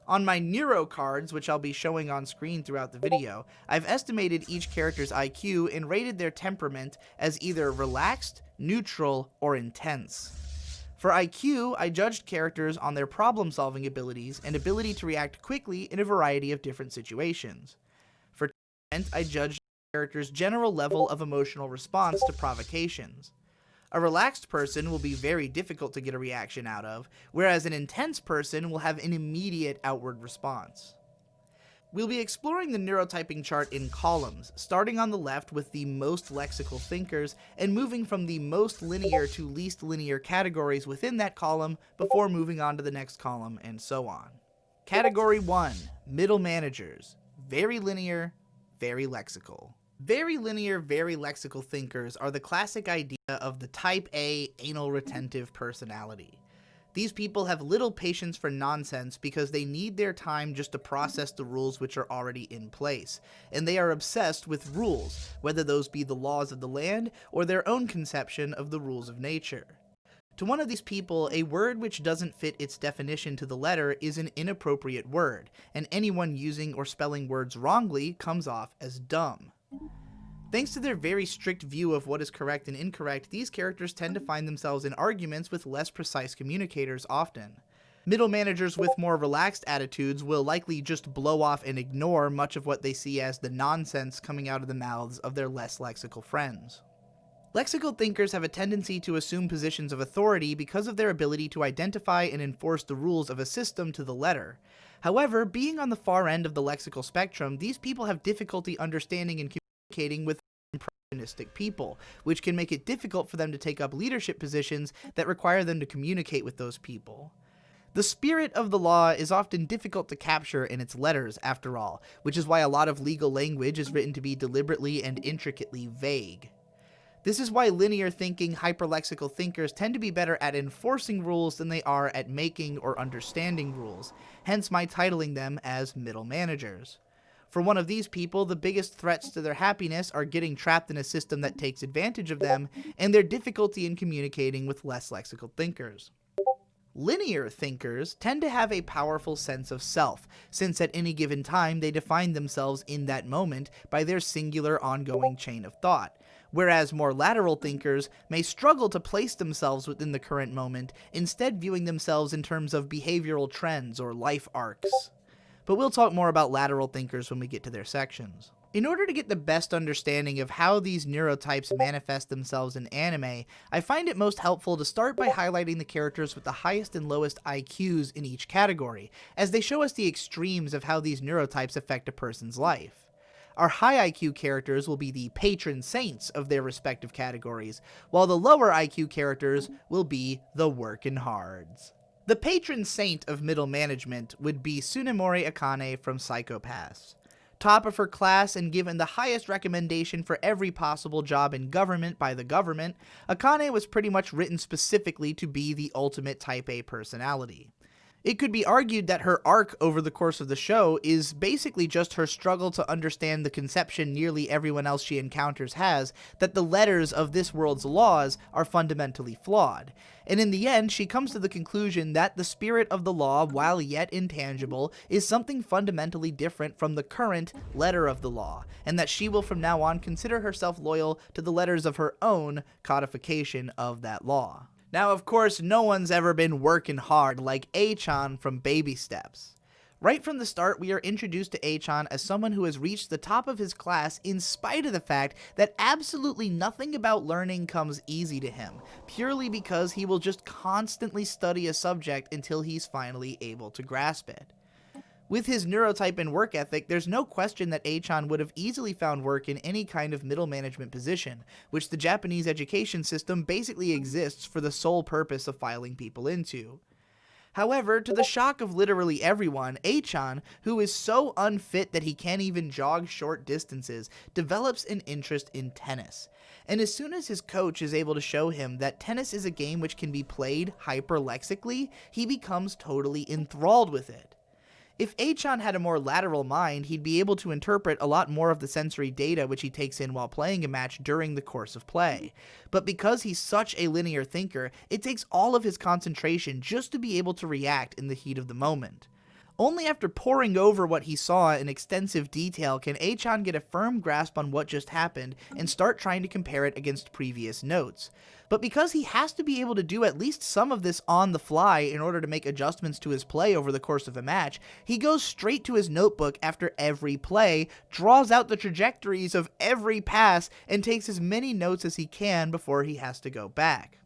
On my Neuro cards, which I'll be showing on screen throughout the video, I've estimated each character's IQ and rated their temperament as either relaxed, neutral, or intense. For IQ, I judged characters on their problem-solving abilities and ability to react quickly in a variety of different situations. For temperament, I judged a character's general level of emotional response to provocations. A relaxed person will be very difficult to get a reaction out of, whereas an intense person will have an immediate outward response. We'll be exploring the neurotyping chart in columns, starting on the left with the most lexical thinkers, and moving from the most linear to least linear categories within that column before moving on to the next column, and so on. Category 1, middle managers. Very linear, very lexical. Very linear, very lexical thinkers are the classic idea of the type A anal retentive personality. These people have little patience for nonsense because they need their time just to process the rules which are already in place, and they are obsessed with rules, whether those be the laws of the land or their own conception of the rules of nature. To one of these people, a word which doesn't fit its definition to the letter is an inappropriate word, and anyone using or spelling words wrongly comes off as dumb. Thanks to their very strict view of what is correct and incorrect, these characters tend to find themselves in arguments with less precise communicators often. Middle managers with more relaxed attitudes will likely just blow off and ignore much of what they see as the nonsense coming out of the mouths of their less lexical friends. Lexical thinkers have a tendency to assume positions of authority because of their ability to identify and enforce the rules of a system to the letter. However, being on the far end of the lexical spectrum, these people have difficulty understanding and communicating with impressionistic people, which can make it difficult for them to take up leadership positions that require them to communicate with those people. The spirit of the law is often difficult to capture in its letters, after all, which is why a lot of legal language is written to be deliberately and intricately vague. This is why linear thinking, hyperlexical thinkers tend to be better at enforcing rules than they are at making or understanding rules, hence my titling them as middle managers. For one of these people, the biggest threats to their happiness are getting trapped in a system that takes advantage of them, and their difficulty in communicating with less lexical thinkers. Linear thinkers tend to have a powerful sense of self, since at any given time they define themselves in that moment by their singular ongoing chain of thought, whereas more lateral thinkers may struggle to place themselves within the current moment, instead viewing themselves in terms of behavioral trends or life arcs. But we'll talk more about lateral thinkers when we get to their sections. In order to get the best understanding of how these neurotypes manifest themselves in anime, I find it most helpful to start by highlighting the characters with the highest and lowest IQs in each category, as they show us the extremes of how these neurotypes affect a person's life. Our high IQ characters will be the patron saints of their respective categories, while the lower IQ characters will be the workin' hards. The patron saint of middle management would be Tsunemori Akane from Psycho-Pass. Top of her class and given the highest recommendation for every possible job in government by the government, Akane was pretty much written specifically to be the ultimate Type A personality. It could be argued that her arc over the course of the show is basically just her struggle to understand the conception nearly everyone else she encounters has, that the letters of this world's laws are fundamentally flawed. And in the end, she comes to the conclusion that the spirit of the law, while yet intangible, is something fundamentally different from the current letter of the law, and that she will from now on consider herself loyal to the letters of her own codification of that law. Now, of course, no one's ever been working hard like A-chan from Baby Steps. Right from the start, we are introduced to A-chan as someone who has reached the top of his class in spite of the fact that absolutely nothing about learning comes easy to him, purely because he will just constantly study a subject until he's finally able to grasp it. With his neurotype and work ethic, there's no question that A-chan would have easily found work in any kind of middle management position, which the Japanese education system basically exists for the sole purpose of filing people into. However, to the shock of literally everyone, A-chan, who is so unfit that he can't even jog short distances, develops an interest in tennis. And as soon as his coach is able to show him that tennis is a game which can be played hyperlexically, he becomes totally enthralled with it. If A-chan had a more lateral mind, he'd be able to interpret a lot more of the sensory data which he takes in while playing a match during the course of play. But because he's such a linear thinker, it takes all of his concentration just to be able to react in the heat of the moment. Only after poring over what he saw in extensive detail can A-chan get a firm grasp on what just happened and start trying to compare it against previous notes. But because he has to be able to do at least some of this on the fly in order to make adjustments to his play over the course of a match, he goes straight to his notebook after every play, draws out the trajectories of every pass, and takes as many notes as he can before he has to go back.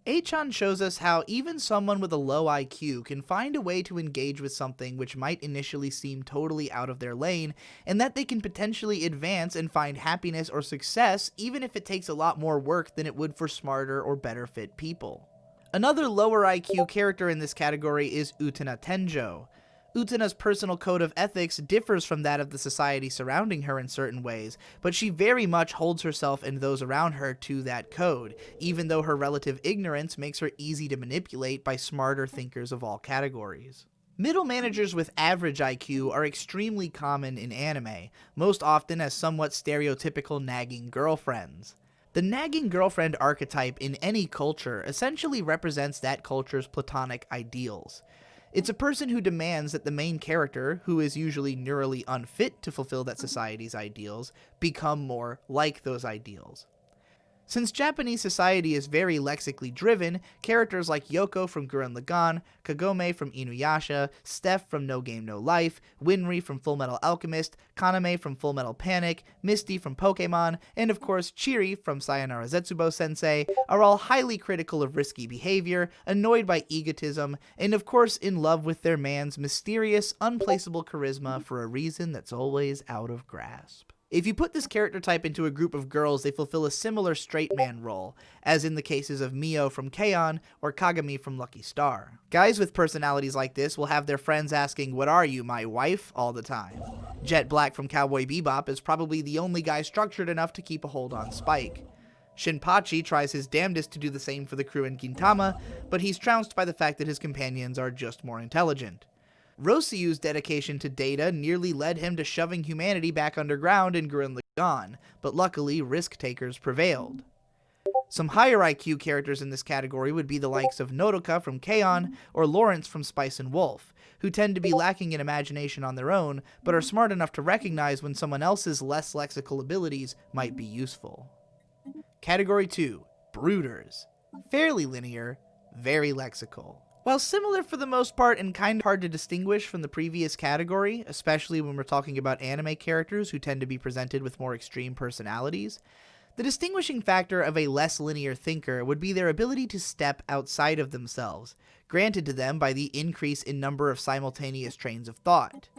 A-chan shows us how even someone with a low IQ can find a way to engage with something which might initially seem totally out of their lane, and that they can potentially advance and find happiness or success even if it takes a lot more work than it would for smarter or better fit people. Another lower IQ character in this category is Utena Tenjo. Utena's personal code of ethics differs from that of the society surrounding her in certain ways, but she very much holds herself and those around her to that code, even though her relative ignorance makes her easy to manipulate by smarter thinkers of all categories. Middle managers with average IQ are extremely common in anime, most often as somewhat stereotypical nagging girlfriends. The nagging girlfriend archetype in any culture essentially represents that culture's platonic ideals. It's a person who demands that the main character, who is usually neurally unfit to fulfill that society's ideals, become more like those ideals. Since Japanese society is very lexically driven, characters like Yoko from Gurren Lagann, Kagome from Inuyasha, Steph from No Game No Life, Winry from Fullmetal Alchemist, Kaname from Fullmetal Panic, Misty from Pokemon, and of course Chiri from Sayonara Zetsubo Sensei are all highly critical of risky behavior, annoyed by egotism, and of course in love with their man's mysterious, unplaceable charisma for a reason that's always out of grasp. If you put this character type into a group of girls, they fulfill a similar straight man role, as in the cases of Mio from K-On! Or Kagami from Lucky Star. Guys with personalities like this will have their friends asking, "What are you, my wife?" all the time. Jet Black from Cowboy Bebop is probably the only guy structured enough to keep a hold on Spike. Shinpachi tries his damnedest to do the same for the crew in Gintama, but he's trounced by the fact that his companions are just more intelligent. Roseyu's dedication to data nearly led him to shoving humanity back underground in Gurren Lagann, but luckily risk-takers prevailed. Some higher IQ characters in this category would be the likes of Nodoka from K-On! Or Lawrence from Spice and Wolf, who tend to be lacking in imagination on their own, but are smart enough to recognize when someone else's less lexical abilities might be useful. Category 2. Brooders. Fairly linear, very lexical. While similar for the most part and kind of hard to distinguish from the previous category, especially when we're talking about anime characters who tend to be presented with more extreme personalities, the distinguishing factor of a less linear thinker would be their ability to step outside of themselves, granted to them by the increase in number of simultaneous trains of thought.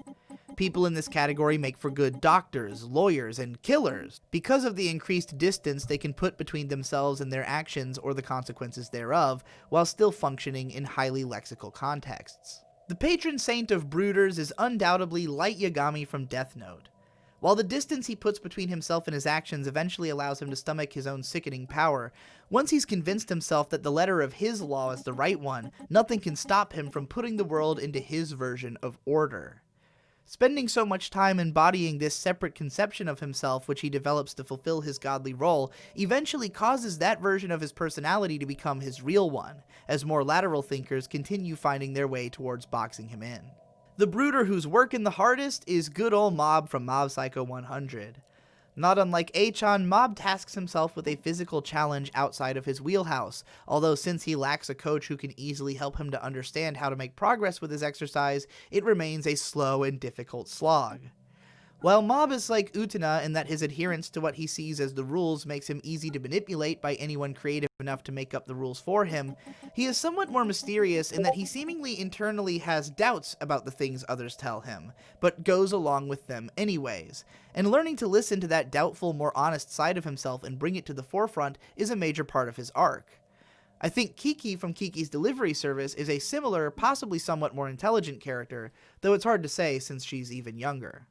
People in this category make for good doctors, lawyers, and killers, because of the increased distance they can put between themselves and their actions or the consequences thereof, while still functioning in highly lexical contexts. The patron saint of brooders is undoubtedly Light Yagami from Death Note. While the distance he puts between himself and his actions eventually allows him to stomach his own sickening power, once he's convinced himself that the letter of his law is the right one, nothing can stop him from putting the world into his version of order. Spending so much time embodying this separate conception of himself which he develops to fulfill his godly role eventually causes that version of his personality to become his real one, as more lateral thinkers continue finding their way towards boxing him in. The brooder who's working the hardest is good ol' Mob from Mob Psycho 100. Not unlike A-chan, Mob tasks himself with a physical challenge outside of his wheelhouse, although since he lacks a coach who can easily help him to understand how to make progress with his exercise, it remains a slow and difficult slog. While Mob is like Utena in that his adherence to what he sees as the rules makes him easy to manipulate by anyone creative enough to make up the rules for him, he is somewhat more mysterious in that he seemingly internally has doubts about the things others tell him, but goes along with them anyways, and learning to listen to that doubtful, more honest side of himself and bring it to the forefront is a major part of his arc. I think Kiki from Kiki's Delivery Service is a similar, possibly somewhat more intelligent character, though it's hard to say since she's even younger.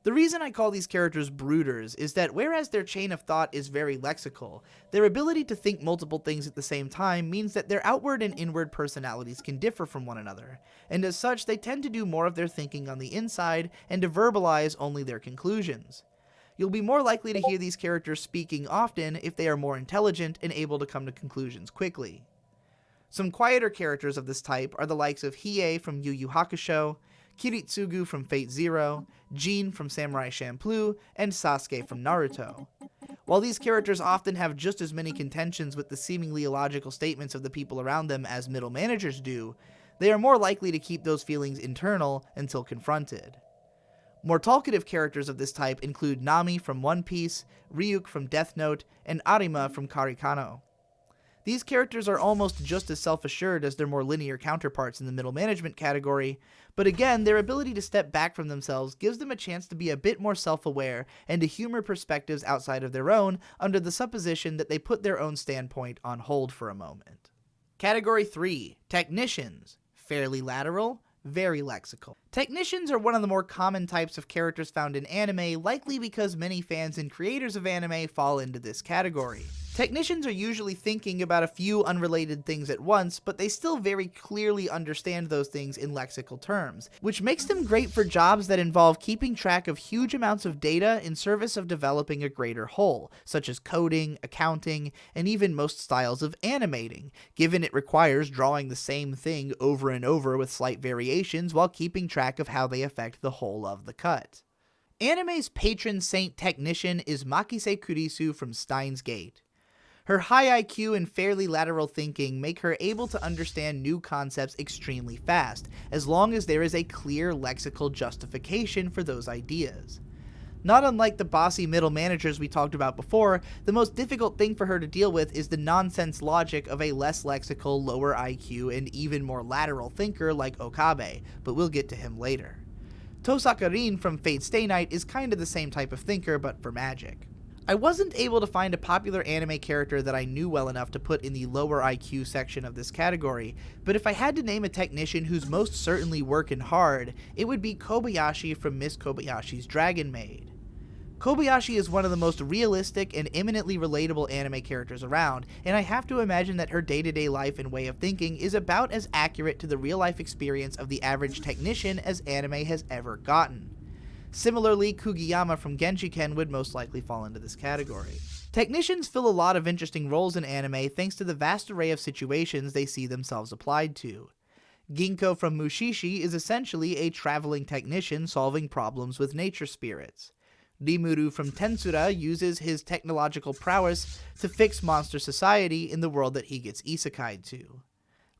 The reason I call these characters brooders is that whereas their chain of thought is very lexical, their ability to think multiple things at the same time means that their outward and inward personalities can differ from one another, and as such they tend to do more of their thinking on the inside and to verbalize only their conclusions. You'll be more likely to hear these characters speaking often if they are more intelligent and able to come to conclusions quickly. Some quieter characters of this type are the likes of Hiei from Yu Yu Hakusho, Kiritsugu from Fate Zero, Jin from Samurai Champloo, and Sasuke from Naruto. While these characters often have just as many contentions with the seemingly illogical statements of the people around them as middle managers do, they are more likely to keep those feelings internal until confronted. More talkative characters of this type include Nami from One Piece, Ryuk from Death Note, and Arima from Karikano. These characters are almost just as self-assured as their more linear counterparts in the middle management category, but again, their ability to step back from themselves gives them a chance to be a bit more self-aware and to humor perspectives outside of their own under the supposition that they put their own standpoint on hold for a moment. Category 3. Technicians. Fairly lateral, very lexical. Technicians are one of the more common types of characters found in anime, likely because many fans and creators of anime fall into this category. Technicians are usually thinking about a few unrelated things at once, but they still very clearly understand those things in lexical terms, which makes them great for jobs that involve keeping track of huge amounts of data in service of developing a greater whole, such as coding, accounting, and even most styles of animating, given it requires drawing the same thing over and over with slight variations while keeping track of how they affect the whole of the cut. Anime's patron saint technician is Makise Kurisu from Steins Gate. Her high IQ and fairly lateral thinking make her able to understand new concepts extremely fast, as long as there is a clear lexical justification for those ideas. Not unlike the bossy middle managers we talked about before, the most difficult thing for her to deal with is the nonsense logic of a less lexical, lower IQ, and even more lateral thinker like Okabe, but we'll get to him later. Tosaka Rin from Fate Stay Night is kinda the same type of thinker, but for magic. I wasn't able to find a popular anime character that I knew well enough to put in the lower IQ section of this category, but if I had to name a technician who's most certainly working hard, it would be Kobayashi from Miss Kobayashi's Dragon Maid. Kobayashi is one of the most realistic and eminently relatable anime characters around, and I have to imagine that her day-to-day life and way of thinking is about as accurate to the real-life experience of the average technician as anime has ever gotten. Similarly, Kugiyama from Genshiken would most likely fall into this category. Technicians fill a lot of interesting roles in anime thanks to the vast array of situations they see themselves applied to. Ginko from Mushishi is essentially a traveling technician solving problems with nature spirits. Rimuru from Tensura uses his technological prowess to fix monster society in the world that he gets isekai'd to.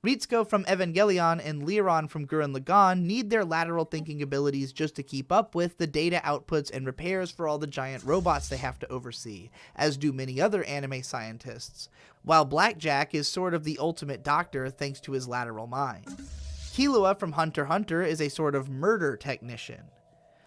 Ritsuko from Evangelion and Liron from Gurren Lagann need their lateral thinking abilities just to keep up with the data outputs and repairs for all the giant robots they have to oversee, as do many other anime scientists, while Blackjack is sort of the ultimate doctor thanks to his lateral mind. Killua from Hunter x Hunter is a sort of murder technician.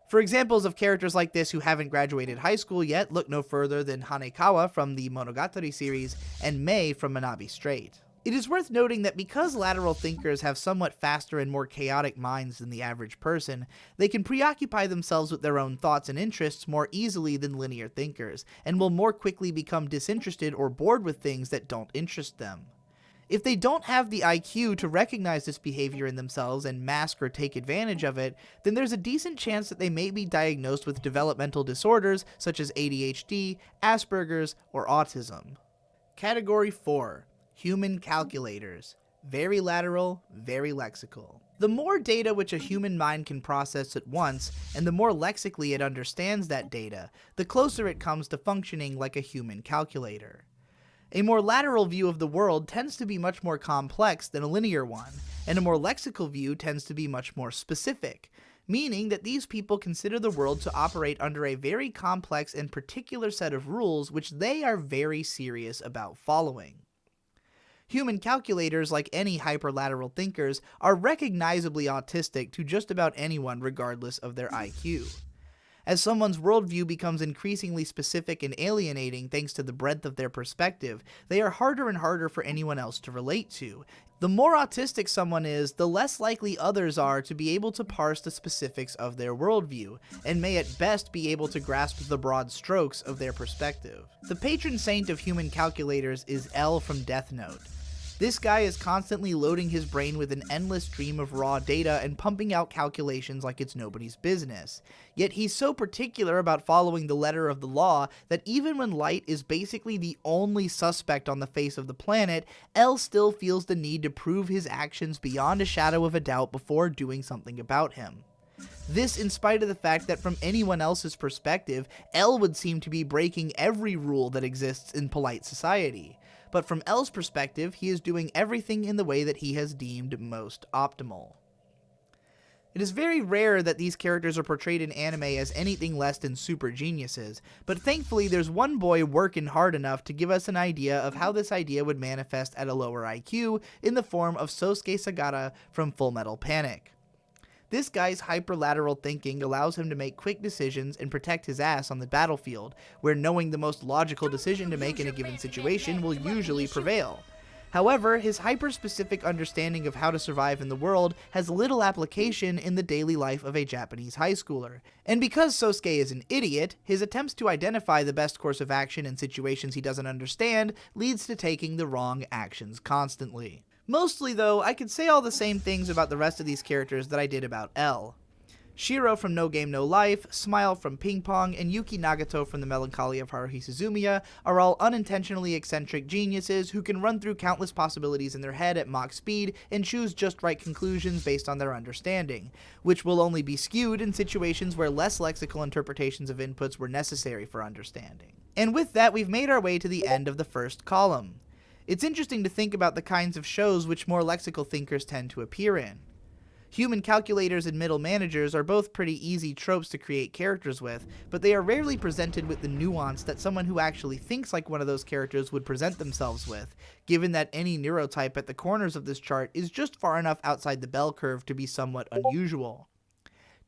For examples of characters like this who haven't graduated high school yet, look no further than Hanekawa from the Monogatari series and Mei from Manabi Strait. It is worth noting that because lateral thinkers have somewhat faster and more chaotic minds than the average person, they can preoccupy themselves with their own thoughts and interests more easily than linear thinkers, and will more quickly become disinterested or bored with things that don't interest them. If they don't have the IQ to recognize this behavior in themselves and mask or take advantage of it, then there's a decent chance that they may be diagnosed with developmental disorders such as ADHD, Asperger's, or autism. Category 4. Human calculators. Very lateral, very lexical. The more data which a human mind can process at once, and the more lexically it understands that data, the closer it comes to functioning like a human calculator. A more lateral view of the world tends to be much more complex than a linear one, and a more lexical view tends to be much more specific, meaning that these people consider the world to operate under a very complex and particular set of rules which they are very serious about following. Human calculators, like any hyperlateral thinkers, are recognizably autistic to just about anyone regardless of their IQ. As someone's worldview becomes increasingly specific and alienating thanks to the breadth of their perspective, they are harder and harder for anyone else to relate to. The more autistic someone is, the less likely others are to be able to parse the specifics of their worldview, and may at best be able to grasp the broad strokes of their perspective. The patron saint of human calculators is L from Death Note. This guy is constantly loading his brain with an endless stream of raw data and pumping out calculations like it's nobody's business. Yet he's so particular about following the letter of the law that even when Light is basically the only suspect on the face of the planet, L still feels the need to prove his actions beyond a shadow of a doubt before doing something about him. This in spite of the fact that from anyone else's perspective, L would seem to be breaking every rule that exists in polite society. But from L's perspective, he is doing everything in the way that he has deemed most optimal. It is very rare that these characters are portrayed in anime as anything less than super geniuses, but thankfully there's one boy working hard enough to give us an idea of how this idea would manifest at a lower IQ in the form of Sosuke Sagara from Fullmetal Panic. This guy's hyperlateral thinking allows him to make quick decisions and protect his ass on the battlefield, where knowing the most logical decision to make in a given situation will usually prevail. However, his hyper-specific understanding of how to survive in the world has little application in the daily life of a Japanese high schooler. And because Sosuke is an idiot, his attempts to identify the best course of action in situations he doesn't understand leads to taking the wrong actions constantly. Mostly, though, I could say all the same things about the rest of these characters that I did about L. Shiro from No Game No Life, Smile from Ping Pong, and Yuki Nagato from The Melancholy of Haruhi Suzumiya are all unintentionally eccentric geniuses who can run through countless possibilities in their head at Mach speed and choose just right conclusions based on their understanding, which will only be skewed in situations where less lexical interpretations of inputs were necessary for understanding. And with that, we've made our way to the end of the first column. It's interesting to think about the kinds of shows which more lexical thinkers tend to appear in. Human calculators and middle managers are both pretty easy tropes to create characters with, but they are rarely presented with the nuance that someone who actually thinks like one of those characters would present themselves with, given that any neurotype at the corners of this chart is just far enough outside the bell curve to be somewhat unusual.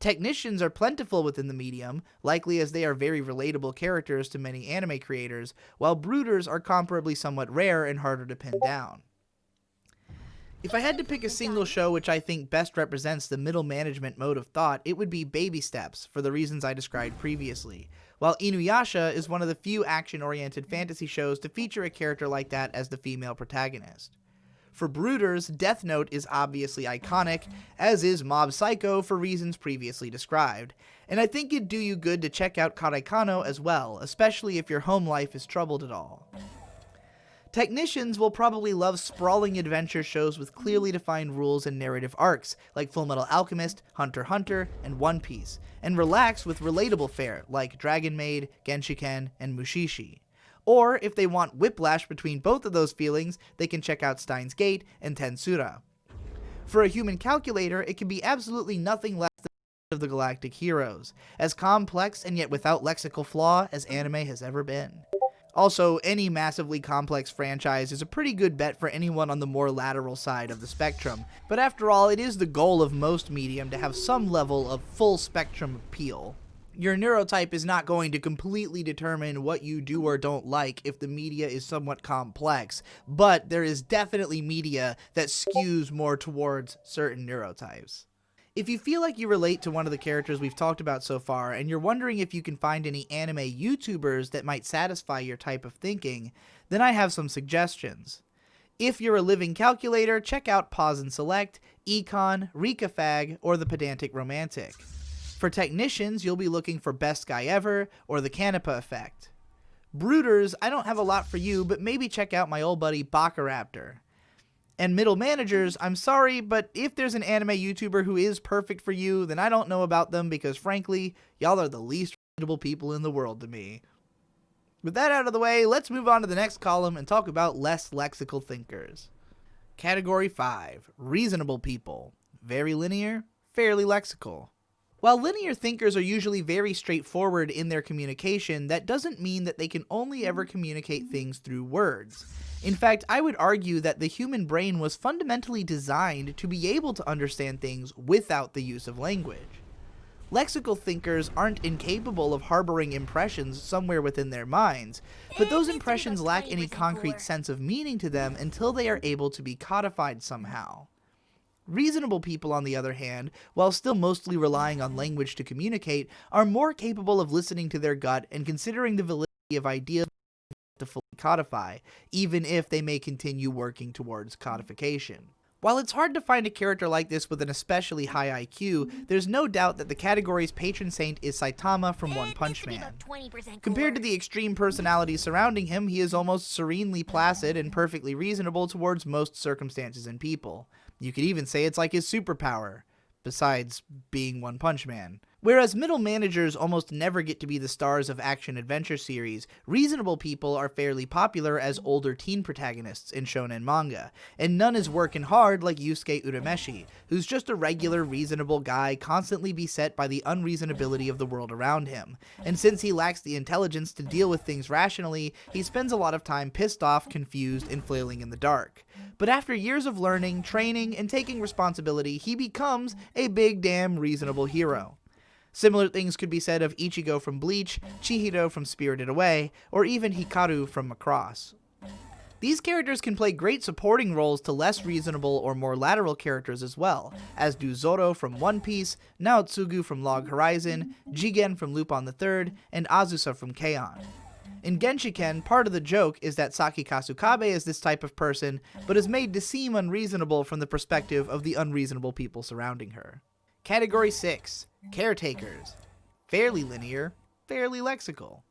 Technicians are plentiful within the medium, likely as they are very relatable characters to many anime creators, while brooders are comparably somewhat rare and harder to pin down. If I had to pick a single show which I think best represents the middle management mode of thought, it would be Baby Steps, for the reasons I described previously, while Inuyasha is one of the few action-oriented fantasy shows to feature a character like that as the female protagonist. For brooders, Death Note is obviously iconic, as is Mob Psycho for reasons previously described, and I think it'd do you good to check out Karekano as well, especially if your home life is troubled at all. Technicians will probably love sprawling adventure shows with clearly defined rules and narrative arcs, like Fullmetal Alchemist, Hunter x Hunter, and One Piece, and relax with relatable fare, like Dragon Maid, Genshiken, and Mushishi. Or, if they want whiplash between both of those feelings, they can check out Steins Gate and Tensura. For a human calculator, it can be absolutely nothing less than of the galactic heroes, as complex and yet without lexical flaw as anime has ever been. Also, any massively complex franchise is a pretty good bet for anyone on the more lateral side of the spectrum, but after all, it is the goal of most medium to have some level of full spectrum appeal. Your neurotype is not going to completely determine what you do or don't like if the media is somewhat complex, but there is definitely media that skews more towards certain neurotypes. If you feel like you relate to one of the characters we've talked about so far, and you're wondering if you can find any anime YouTubers that might satisfy your type of thinking, then I have some suggestions. If you're a living calculator, check out Pause and Select, Econ, Rika Fag, or The Pedantic Romantic. For technicians, you'll be looking for Best Guy Ever, or The Canepa Effect. Brooders, I don't have a lot for you, but maybe check out my old buddy Bakaraptor. And middle managers, I'm sorry, but if there's an anime YouTuber who is perfect for you, then I don't know about them because frankly, y'all are the least relatable people in the world to me. With that out of the way, let's move on to the next column and talk about less lexical thinkers. Category 5, Reasonable People. Very linear, fairly lexical. While linear thinkers are usually very straightforward in their communication, that doesn't mean that they can only ever communicate things through words. In fact, I would argue that the human brain was fundamentally designed to be able to understand things without the use of language. Lexical thinkers aren't incapable of harboring impressions somewhere within their minds, but those impressions lack any concrete sense of meaning to them until they are able to be codified somehow. Reasonable people, on the other hand, while still mostly relying on language to communicate, are more capable of listening to their gut and considering the validity of ideas to fully codify, even if they may continue working towards codification. While it's hard to find a character like this with an especially high IQ, there's no doubt that the category's patron saint is Saitama from One Punch Man. Compared to the extreme personalities surrounding him, he is almost serenely placid and perfectly reasonable towards most circumstances and people. You could even say it's like his superpower, besides being One Punch Man. Whereas middle managers almost never get to be the stars of action-adventure series, reasonable people are fairly popular as older teen protagonists in shonen manga, and none is working hard like Yusuke Urameshi, who's just a regular, reasonable guy constantly beset by the unreasonability of the world around him, and since he lacks the intelligence to deal with things rationally, he spends a lot of time pissed off, confused, and flailing in the dark. But after years of learning, training, and taking responsibility, he becomes a big damn reasonable hero. Similar things could be said of Ichigo from Bleach, Chihiro from Spirited Away, or even Hikaru from Macross. These characters can play great supporting roles to less reasonable or more lateral characters as well, as do Zoro from One Piece, Naotsugu from Log Horizon, Jigen from Lupin III, and Azusa from K-On! In Genshiken, part of the joke is that Saki Kasukabe is this type of person, but is made to seem unreasonable from the perspective of the unreasonable people surrounding her. Category 6, caretakers, fairly linear, fairly lexical.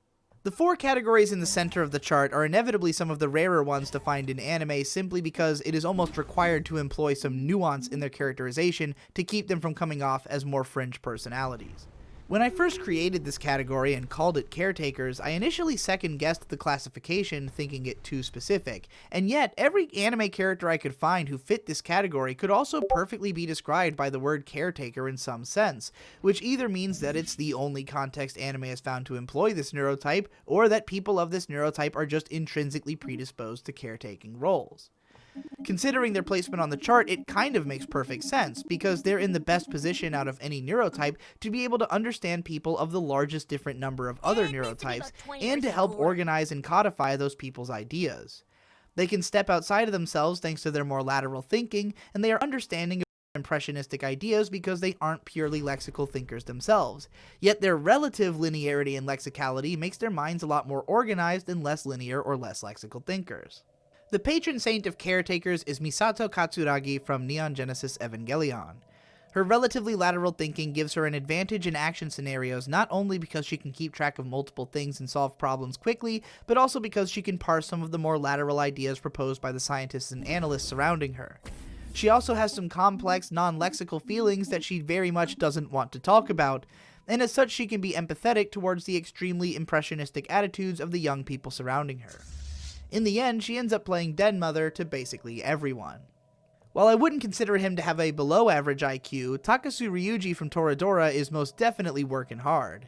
The 4 categories in the center of the chart are inevitably some of the rarer ones to find in anime simply because it is almost required to employ some nuance in their characterization to keep them from coming off as more fringe personalities. When I first created this category and called it caretakers, I initially second-guessed the classification, thinking it too specific, and yet every anime character I could find who fit this category could also perfectly be described by the word caretaker in some sense, which either means that it's the only context anime has found to employ this neurotype, or that people of this neurotype are just intrinsically predisposed to caretaking roles. Considering their placement on the chart, it kind of makes perfect sense, because they're in the best position out of any neurotype to be able to understand people of the largest different number of other neurotypes, and to help organize and codify those people's ideas. They can step outside of themselves thanks to their more lateral thinking, and they are understanding of impressionistic ideas because they aren't purely lexical thinkers themselves. Yet their relative linearity and lexicality makes their minds a lot more organized than less linear or less lexical thinkers. The patron saint of caretakers is Misato Katsuragi from Neon Genesis Evangelion. Her relatively lateral thinking gives her an advantage in action scenarios not only because she can keep track of multiple things and solve problems quickly, but also because she can parse some of the more lateral ideas proposed by the scientists and analysts surrounding her. She also has some complex, non-lexical feelings that she very much doesn't want to talk about, and as such she can be empathetic towards the extremely impressionistic attitudes of the young people surrounding her. In the end, she ends up playing dead mother to basically everyone. While I wouldn't consider him to have a below-average IQ, Takasu Ryuji from Toradora is most definitely working hard.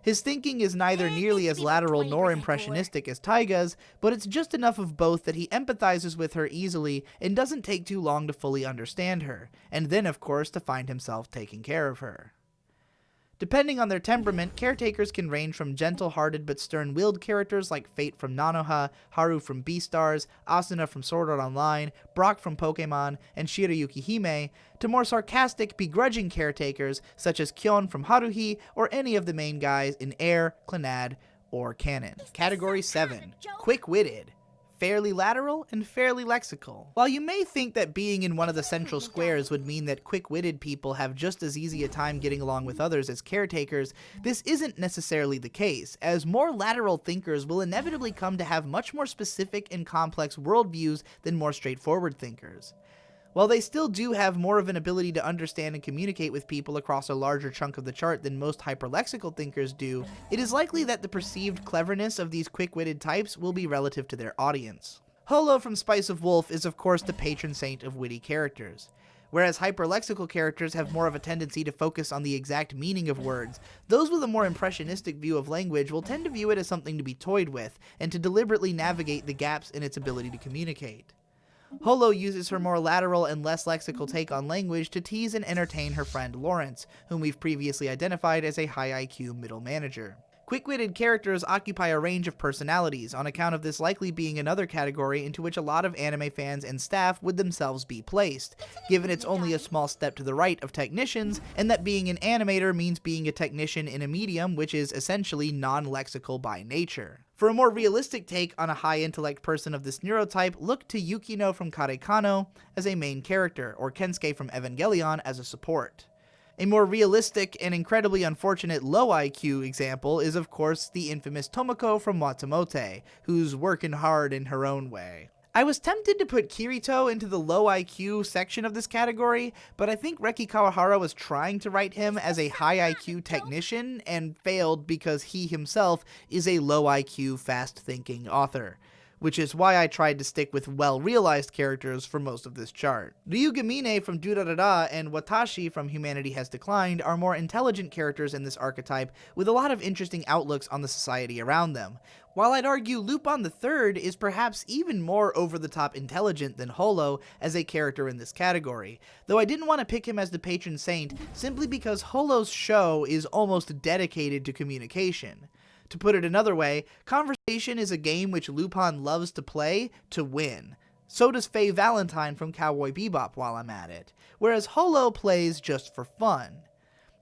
His thinking is neither nearly as lateral nor impressionistic as Taiga's, but it's just enough of both that he empathizes with her easily and doesn't take too long to fully understand her, and then of course to find himself taking care of her. Depending on their temperament, caretakers can range from gentle-hearted but stern-willed characters like Fate from Nanoha, Haru from Beastars, Asuna from Sword Art Online, Brock from Pokemon, and Shirayuki Hime, to more sarcastic, begrudging caretakers such as Kyon from Haruhi, or any of the main guys in Air, Clannad, or Canon. Category 7. Quick-witted. Fairly lateral and fairly lexical. While you may think that being in one of the central squares would mean that quick-witted people have just as easy a time getting along with others as caretakers, this isn't necessarily the case, as more lateral thinkers will inevitably come to have much more specific and complex worldviews than more straightforward thinkers. While they still do have more of an ability to understand and communicate with people across a larger chunk of the chart than most hyperlexical thinkers do, it is likely that the perceived cleverness of these quick-witted types will be relative to their audience. Holo from Spice of Wolf is of course the patron saint of witty characters. Whereas hyperlexical characters have more of a tendency to focus on the exact meaning of words, those with a more impressionistic view of language will tend to view it as something to be toyed with, and to deliberately navigate the gaps in its ability to communicate. Holo uses her more lateral and less lexical take on language to tease and entertain her friend Lawrence, whom we've previously identified as a high IQ middle manager. Quick-witted characters occupy a range of personalities, on account of this likely being another category into which a lot of anime fans and staff would themselves be placed, given it's only a small step to the right of technicians, and that being an animator means being a technician in a medium which is essentially non-lexical by nature. For a more realistic take on a high-intellect person of this neurotype, look to Yukino from Karekano as a main character, or Kensuke from Evangelion as a support. A more realistic and incredibly unfortunate low IQ example is of course the infamous Tomoko from Watamote, who's working hard in her own way. I was tempted to put Kirito into the low IQ section of this category, but I think Reki Kawahara was trying to write him as a high IQ technician and failed because he himself is a low IQ fast-thinking author, which is why I tried to stick with well-realized characters for most of this chart. Ryugamine from Durarara and Watashi from Humanity Has Declined are more intelligent characters in this archetype with a lot of interesting outlooks on the society around them, while I'd argue Lupin III is perhaps even more over-the-top intelligent than Holo as a character in this category, though I didn't want to pick him as the patron saint simply because Holo's show is almost dedicated to communication. To put it another way, conversation is a game which Lupin loves to play to win. So does Faye Valentine from Cowboy Bebop while I'm at it, whereas Holo plays just for fun.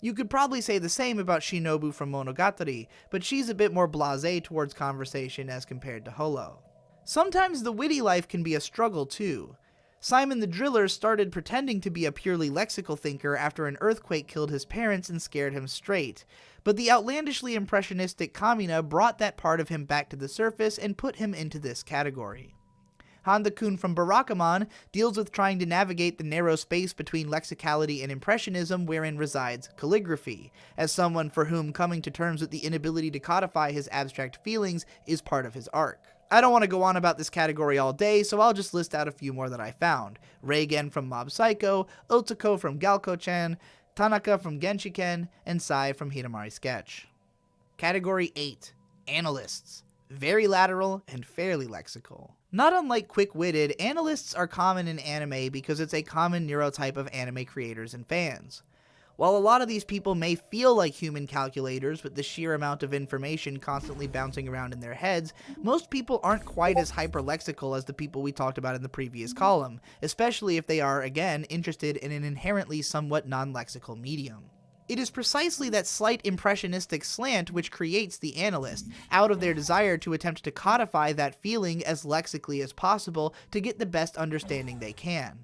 You could probably say the same about Shinobu from Monogatari, but she's a bit more blasé towards conversation as compared to Holo. Sometimes the witty life can be a struggle too. Simon the Driller started pretending to be a purely lexical thinker after an earthquake killed his parents and scared him straight, but the outlandishly impressionistic Kamina brought that part of him back to the surface and put him into this category. Handa-kun from Barakamon deals with trying to navigate the narrow space between lexicality and impressionism wherein resides calligraphy, as someone for whom coming to terms with the inability to codify his abstract feelings is part of his arc. I don't want to go on about this category all day, so I'll just list out a few more that I found. Reigen from Mob Psycho, Otoko from Galko-chan, Tanaka from Genshiken, and Sai from Hinamari Sketch. Category 8. Analysts. Very lateral and fairly lexical. Not unlike quick-witted, analysts are common in anime because it's a common neurotype of anime creators and fans. While a lot of these people may feel like human calculators with the sheer amount of information constantly bouncing around in their heads, most people aren't quite as hyperlexical as the people we talked about in the previous column, especially if they are, again, interested in an inherently somewhat non-lexical medium. It is precisely that slight impressionistic slant which creates the analyst, out of their desire to attempt to codify that feeling as lexically as possible to get the best understanding they can.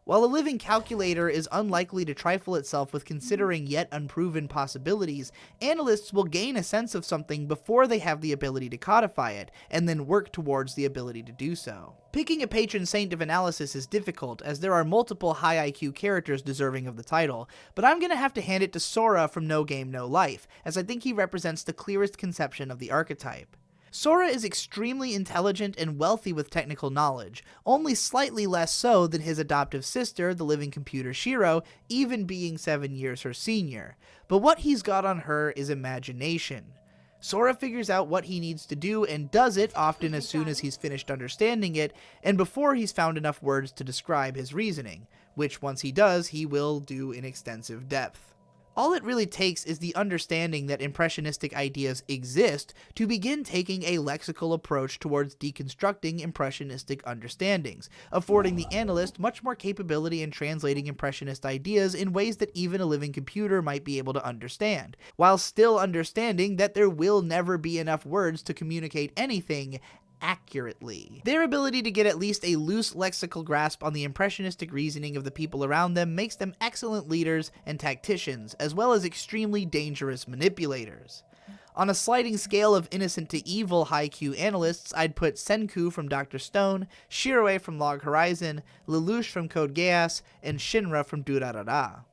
While a living calculator is unlikely to trifle itself with considering yet unproven possibilities, analysts will gain a sense of something before they have the ability to codify it, and then work towards the ability to do so. Picking a patron saint of analysis is difficult, as there are multiple high IQ characters deserving of the title, but I'm gonna have to hand it to Sora from No Game No Life, as I think he represents the clearest conception of the archetype. Sora is extremely intelligent and wealthy with technical knowledge, only slightly less so than his adoptive sister, the living computer Shiro, even being 7 years her senior. But what he's got on her is imagination. Sora figures out what he needs to do and does it often as soon as he's finished understanding it, and before he's found enough words to describe his reasoning, which once he does, he will do in extensive depth. All it really takes is the understanding that impressionistic ideas exist to begin taking a lexical approach towards deconstructing impressionistic understandings, affording the analyst much more capability in translating impressionist ideas in ways that even a living computer might be able to understand, while still understanding that there will never be enough words to communicate anything accurately. Their ability to get at least a loose lexical grasp on the impressionistic reasoning of the people around them makes them excellent leaders and tacticians, as well as extremely dangerous manipulators. On a sliding scale of innocent to evil high-Q analysts, I'd put Senku from Dr. Stone, Shiroi from Log Horizon, Lelouch from Code Geass, and Shinra from Durarara.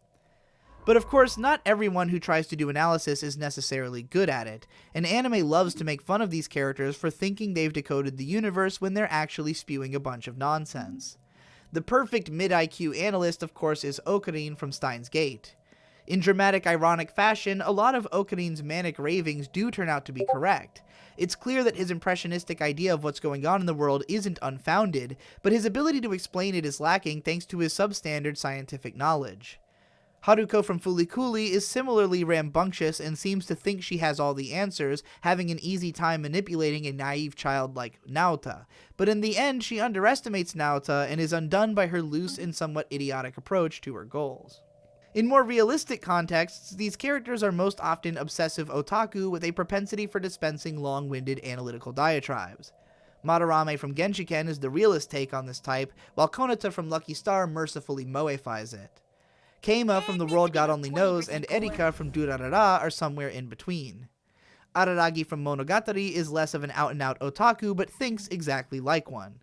But of course, not everyone who tries to do analysis is necessarily good at it, and anime loves to make fun of these characters for thinking they've decoded the universe when they're actually spewing a bunch of nonsense. The perfect mid-IQ analyst, of course, is Ocarine from Steins Gate. In dramatic, ironic fashion, a lot of Okarine's manic ravings do turn out to be correct. It's clear that his impressionistic idea of what's going on in the world isn't unfounded, but his ability to explain it is lacking thanks to his substandard scientific knowledge. Haruko from Fulikuli is similarly rambunctious and seems to think she has all the answers, having an easy time manipulating a naive child like Naota, but in the end she underestimates Naota and is undone by her loose and somewhat idiotic approach to her goals. In more realistic contexts, these characters are most often obsessive otaku with a propensity for dispensing long-winded analytical diatribes. Madarame from Genshiken is the realist take on this type, while Konata from Lucky Star mercifully moeifies it. Keima from The World God Only Knows and Erika from Durarara are somewhere in between. Araragi from Monogatari is less of an out-and-out otaku, but thinks exactly like one.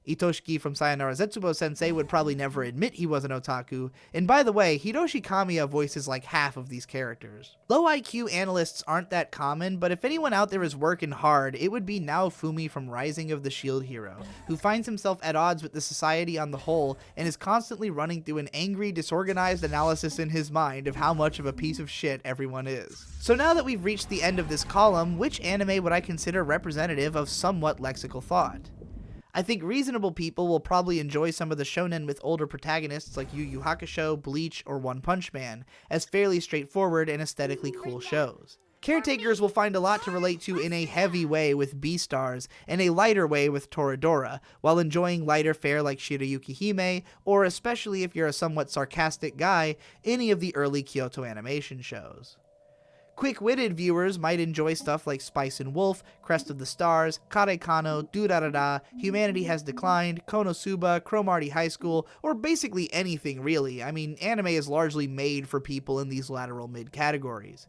Itoshiki from Sayonara Zetsubo Sensei would probably never admit he was an otaku, and by the way, Hiroshi Kamiya voices like half of these characters. Low IQ analysts aren't that common, but if anyone out there is working hard, it would be Naofumi from Rising of the Shield Hero, who finds himself at odds with the society on the whole, and is constantly running through an angry, disorganized analysis in his mind of how much of a piece of shit everyone is. So now that we've reached the end of this column, which anime would I consider representative of somewhat lexical thought? I think reasonable people will probably enjoy some of the shonen with older protagonists like Yu Yu Hakusho, Bleach, or One Punch Man, as fairly straightforward and aesthetically cool shows. Caretakers will find a lot to relate to in a heavy way with Beastars, and a lighter way with Toradora, while enjoying lighter fare like Shirayuki Hime, or especially if you're a somewhat sarcastic guy, any of the early Kyoto Animation shows. Quick-witted viewers might enjoy stuff like Spice and Wolf, Crest of the Stars, Karekano, Durarara, Humanity Has Declined, Konosuba, Cromartie High School, or basically anything really. I mean, anime is largely made for people in these lateral mid categories.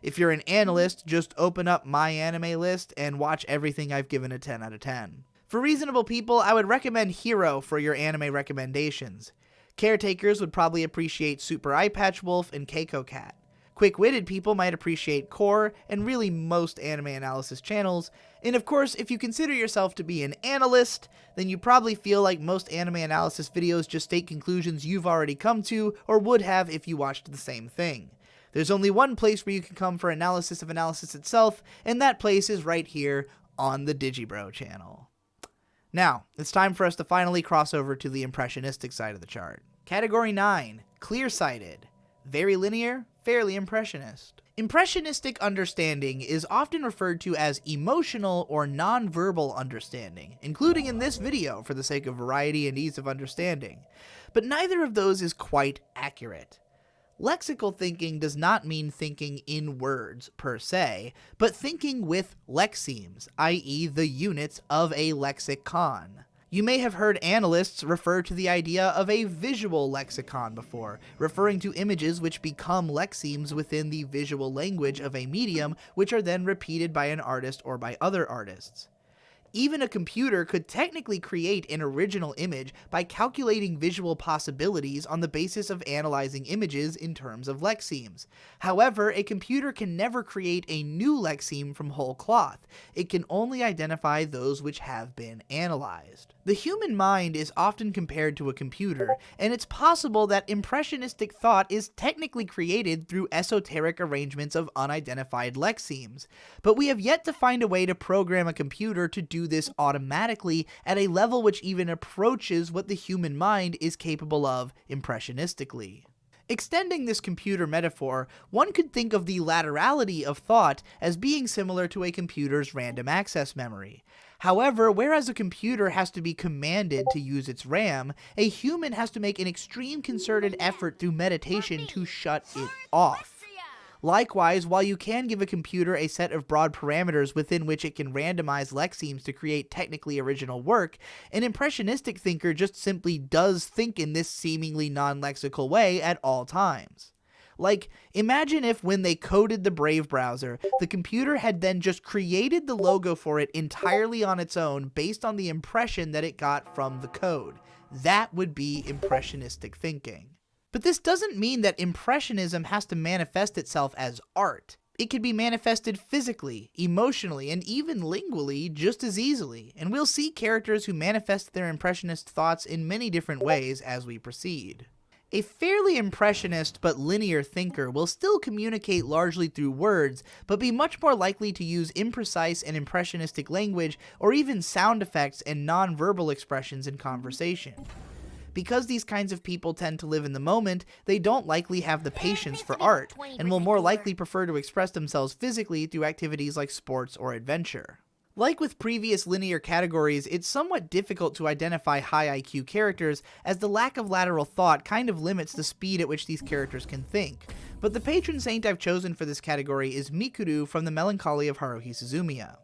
If you're an analyst, just open up my anime list and watch everything I've given a 10 out of 10. For reasonable people, I would recommend Hero for your anime recommendations. Caretakers would probably appreciate Super Eye Patch Wolf and Keiko Cat. Quick-witted people might appreciate Core, and really most anime analysis channels, and of course, if you consider yourself to be an analyst, then you probably feel like most anime analysis videos just state conclusions you've already come to, or would have if you watched the same thing. There's only one place where you can come for analysis of analysis itself, and that place is right here on the Digibro channel. Now, it's time for us to finally cross over to the impressionistic side of the chart. Category 9, clear-sighted. Very linear, fairly impressionist. Impressionistic understanding is often referred to as emotional or non-verbal understanding, including in this video for the sake of variety and ease of understanding. But neither of those is quite accurate. Lexical thinking does not mean thinking in words, per se, but thinking with lexemes, i.e. the units of a lexicon. You may have heard analysts refer to the idea of a visual lexicon before, referring to images which become lexemes within the visual language of a medium, which are then repeated by an artist or by other artists. Even a computer could technically create an original image by calculating visual possibilities on the basis of analyzing images in terms of lexemes. However, a computer can never create a new lexeme from whole cloth. It can only identify those which have been analyzed. The human mind is often compared to a computer, and it's possible that impressionistic thought is technically created through esoteric arrangements of unidentified lexemes. But we have yet to find a way to program a computer to do this automatically at a level which even approaches what the human mind is capable of impressionistically. Extending this computer metaphor, one could think of the laterality of thought as being similar to a computer's random access memory. However, whereas a computer has to be commanded to use its RAM, a human has to make an extreme concerted effort through meditation to shut it off. Likewise, while you can give a computer a set of broad parameters within which it can randomize lexemes to create technically original work, an impressionistic thinker just simply does think in this seemingly non-lexical way at all times. Like, imagine if when they coded the Brave browser, the computer had then just created the logo for it entirely on its own based on the impression that it got from the code. That would be impressionistic thinking. But this doesn't mean that impressionism has to manifest itself as art. It can be manifested physically, emotionally, and even lingually just as easily, and we'll see characters who manifest their impressionist thoughts in many different ways as we proceed. A fairly impressionist but linear thinker will still communicate largely through words, but be much more likely to use imprecise and impressionistic language or even sound effects and non-verbal expressions in conversation. Because these kinds of people tend to live in the moment, they don't likely have the patience for art, and will more likely prefer to express themselves physically through activities like sports or adventure. Like with previous linear categories, it's somewhat difficult to identify high IQ characters, as the lack of lateral thought kind of limits the speed at which these characters can think. But the patron saint I've chosen for this category is Mikuru from the Melancholy of Haruhi Suzumiya.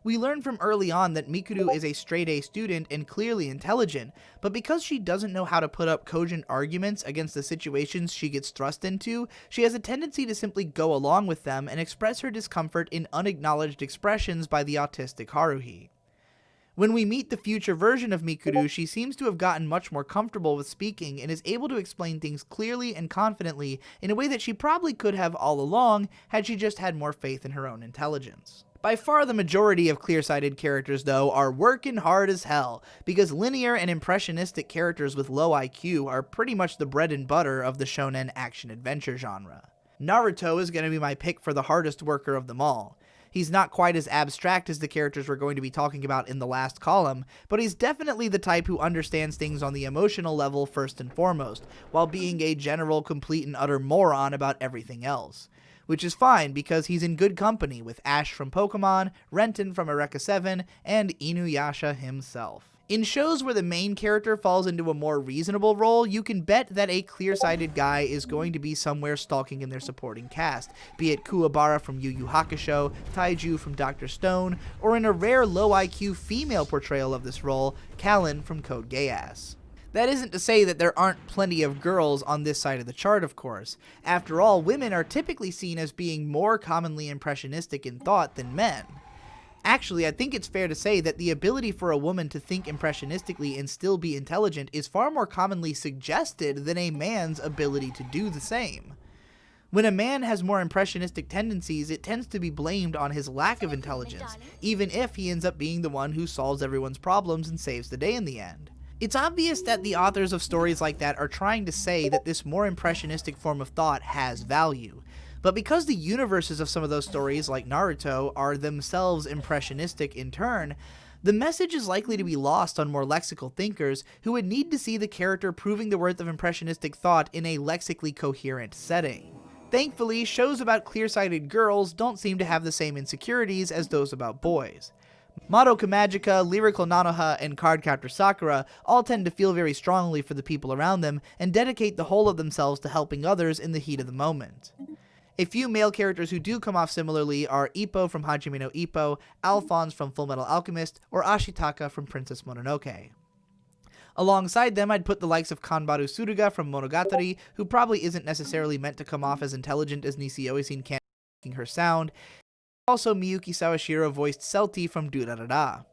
We learn from early on that Mikuru is a straight-A student and clearly intelligent, but because she doesn't know how to put up cogent arguments against the situations she gets thrust into, she has a tendency to simply go along with them and express her discomfort in unacknowledged expressions by the autistic Haruhi. When we meet the future version of Mikuru, she seems to have gotten much more comfortable with speaking and is able to explain things clearly and confidently in a way that she probably could have all along had she just had more faith in her own intelligence. By far the majority of clear-sighted characters, though, are working hard as hell, because linear and impressionistic characters with low IQ are pretty much the bread and butter of the shonen action-adventure genre. Naruto is going to be my pick for the hardest worker of them all. He's not quite as abstract as the characters we're going to be talking about in the last column, but he's definitely the type who understands things on the emotional level first and foremost, while being a general, complete, and utter moron about everything else. Which is fine because he's in good company with Ash from Pokemon, Renton from Eureka 7, and Inuyasha himself. In shows where the main character falls into a more reasonable role, you can bet that a clear-sighted guy is going to be somewhere stalking in their supporting cast, be it Kuwabara from Yu Yu Hakusho, Taiju from Dr. Stone, or in a rare low-IQ female portrayal of this role, Callan from Code Geass. That isn't to say that there aren't plenty of girls on this side of the chart, of course. After all, women are typically seen as being more commonly impressionistic in thought than men. Actually, I think it's fair to say that the ability for a woman to think impressionistically and still be intelligent is far more commonly suggested than a man's ability to do the same. When a man has more impressionistic tendencies, it tends to be blamed on his lack of intelligence, even if he ends up being the one who solves everyone's problems and saves the day in the end. It's obvious that the authors of stories like that are trying to say that this more impressionistic form of thought has value. But because the universes of some of those stories, like Naruto, are themselves impressionistic in turn, the message is likely to be lost on more lexical thinkers who would need to see the character proving the worth of impressionistic thought in a lexically coherent setting. Thankfully, shows about clear-sighted girls don't seem to have the same insecurities as those about boys. Madoka Magica, Lyrical Nanoha, and Cardcaptor Sakura all tend to feel very strongly for the people around them and dedicate the whole of themselves to helping others in the heat of the moment. A few male characters who do come off similarly are Ippo from Hajime no Ippo, Alphonse from Fullmetal Alchemist, or Ashitaka from Princess Mononoke. Alongside them, I'd put the likes of Kanbaru Suruga from Monogatari, who probably isn't necessarily meant to come off as intelligent as Nishio-Isin can, making her sound. Also Miyuki Sawashiro voiced Celti from Durarara.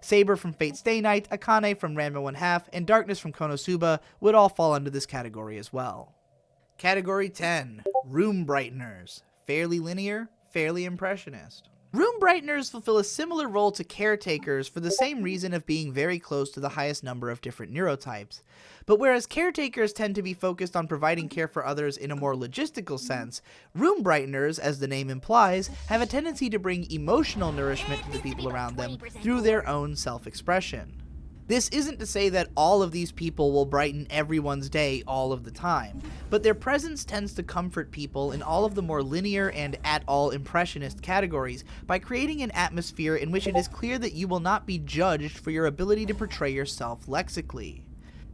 Saber from Fate Stay Night, Akane from Ranma 1/2, and Darkness from Konosuba would all fall under this category as well. Category 10. Room Brighteners. Fairly linear, fairly impressionist. Room Brighteners fulfill a similar role to caretakers for the same reason of being very close to the highest number of different neurotypes. But whereas caretakers tend to be focused on providing care for others in a more logistical sense, Room Brighteners, as the name implies, have a tendency to bring emotional nourishment to the people around them through their own self-expression. This isn't to say that all of these people will brighten everyone's day all of the time, but their presence tends to comfort people in all of the more linear and at-all impressionist categories by creating an atmosphere in which it is clear that you will not be judged for your ability to portray yourself lexically.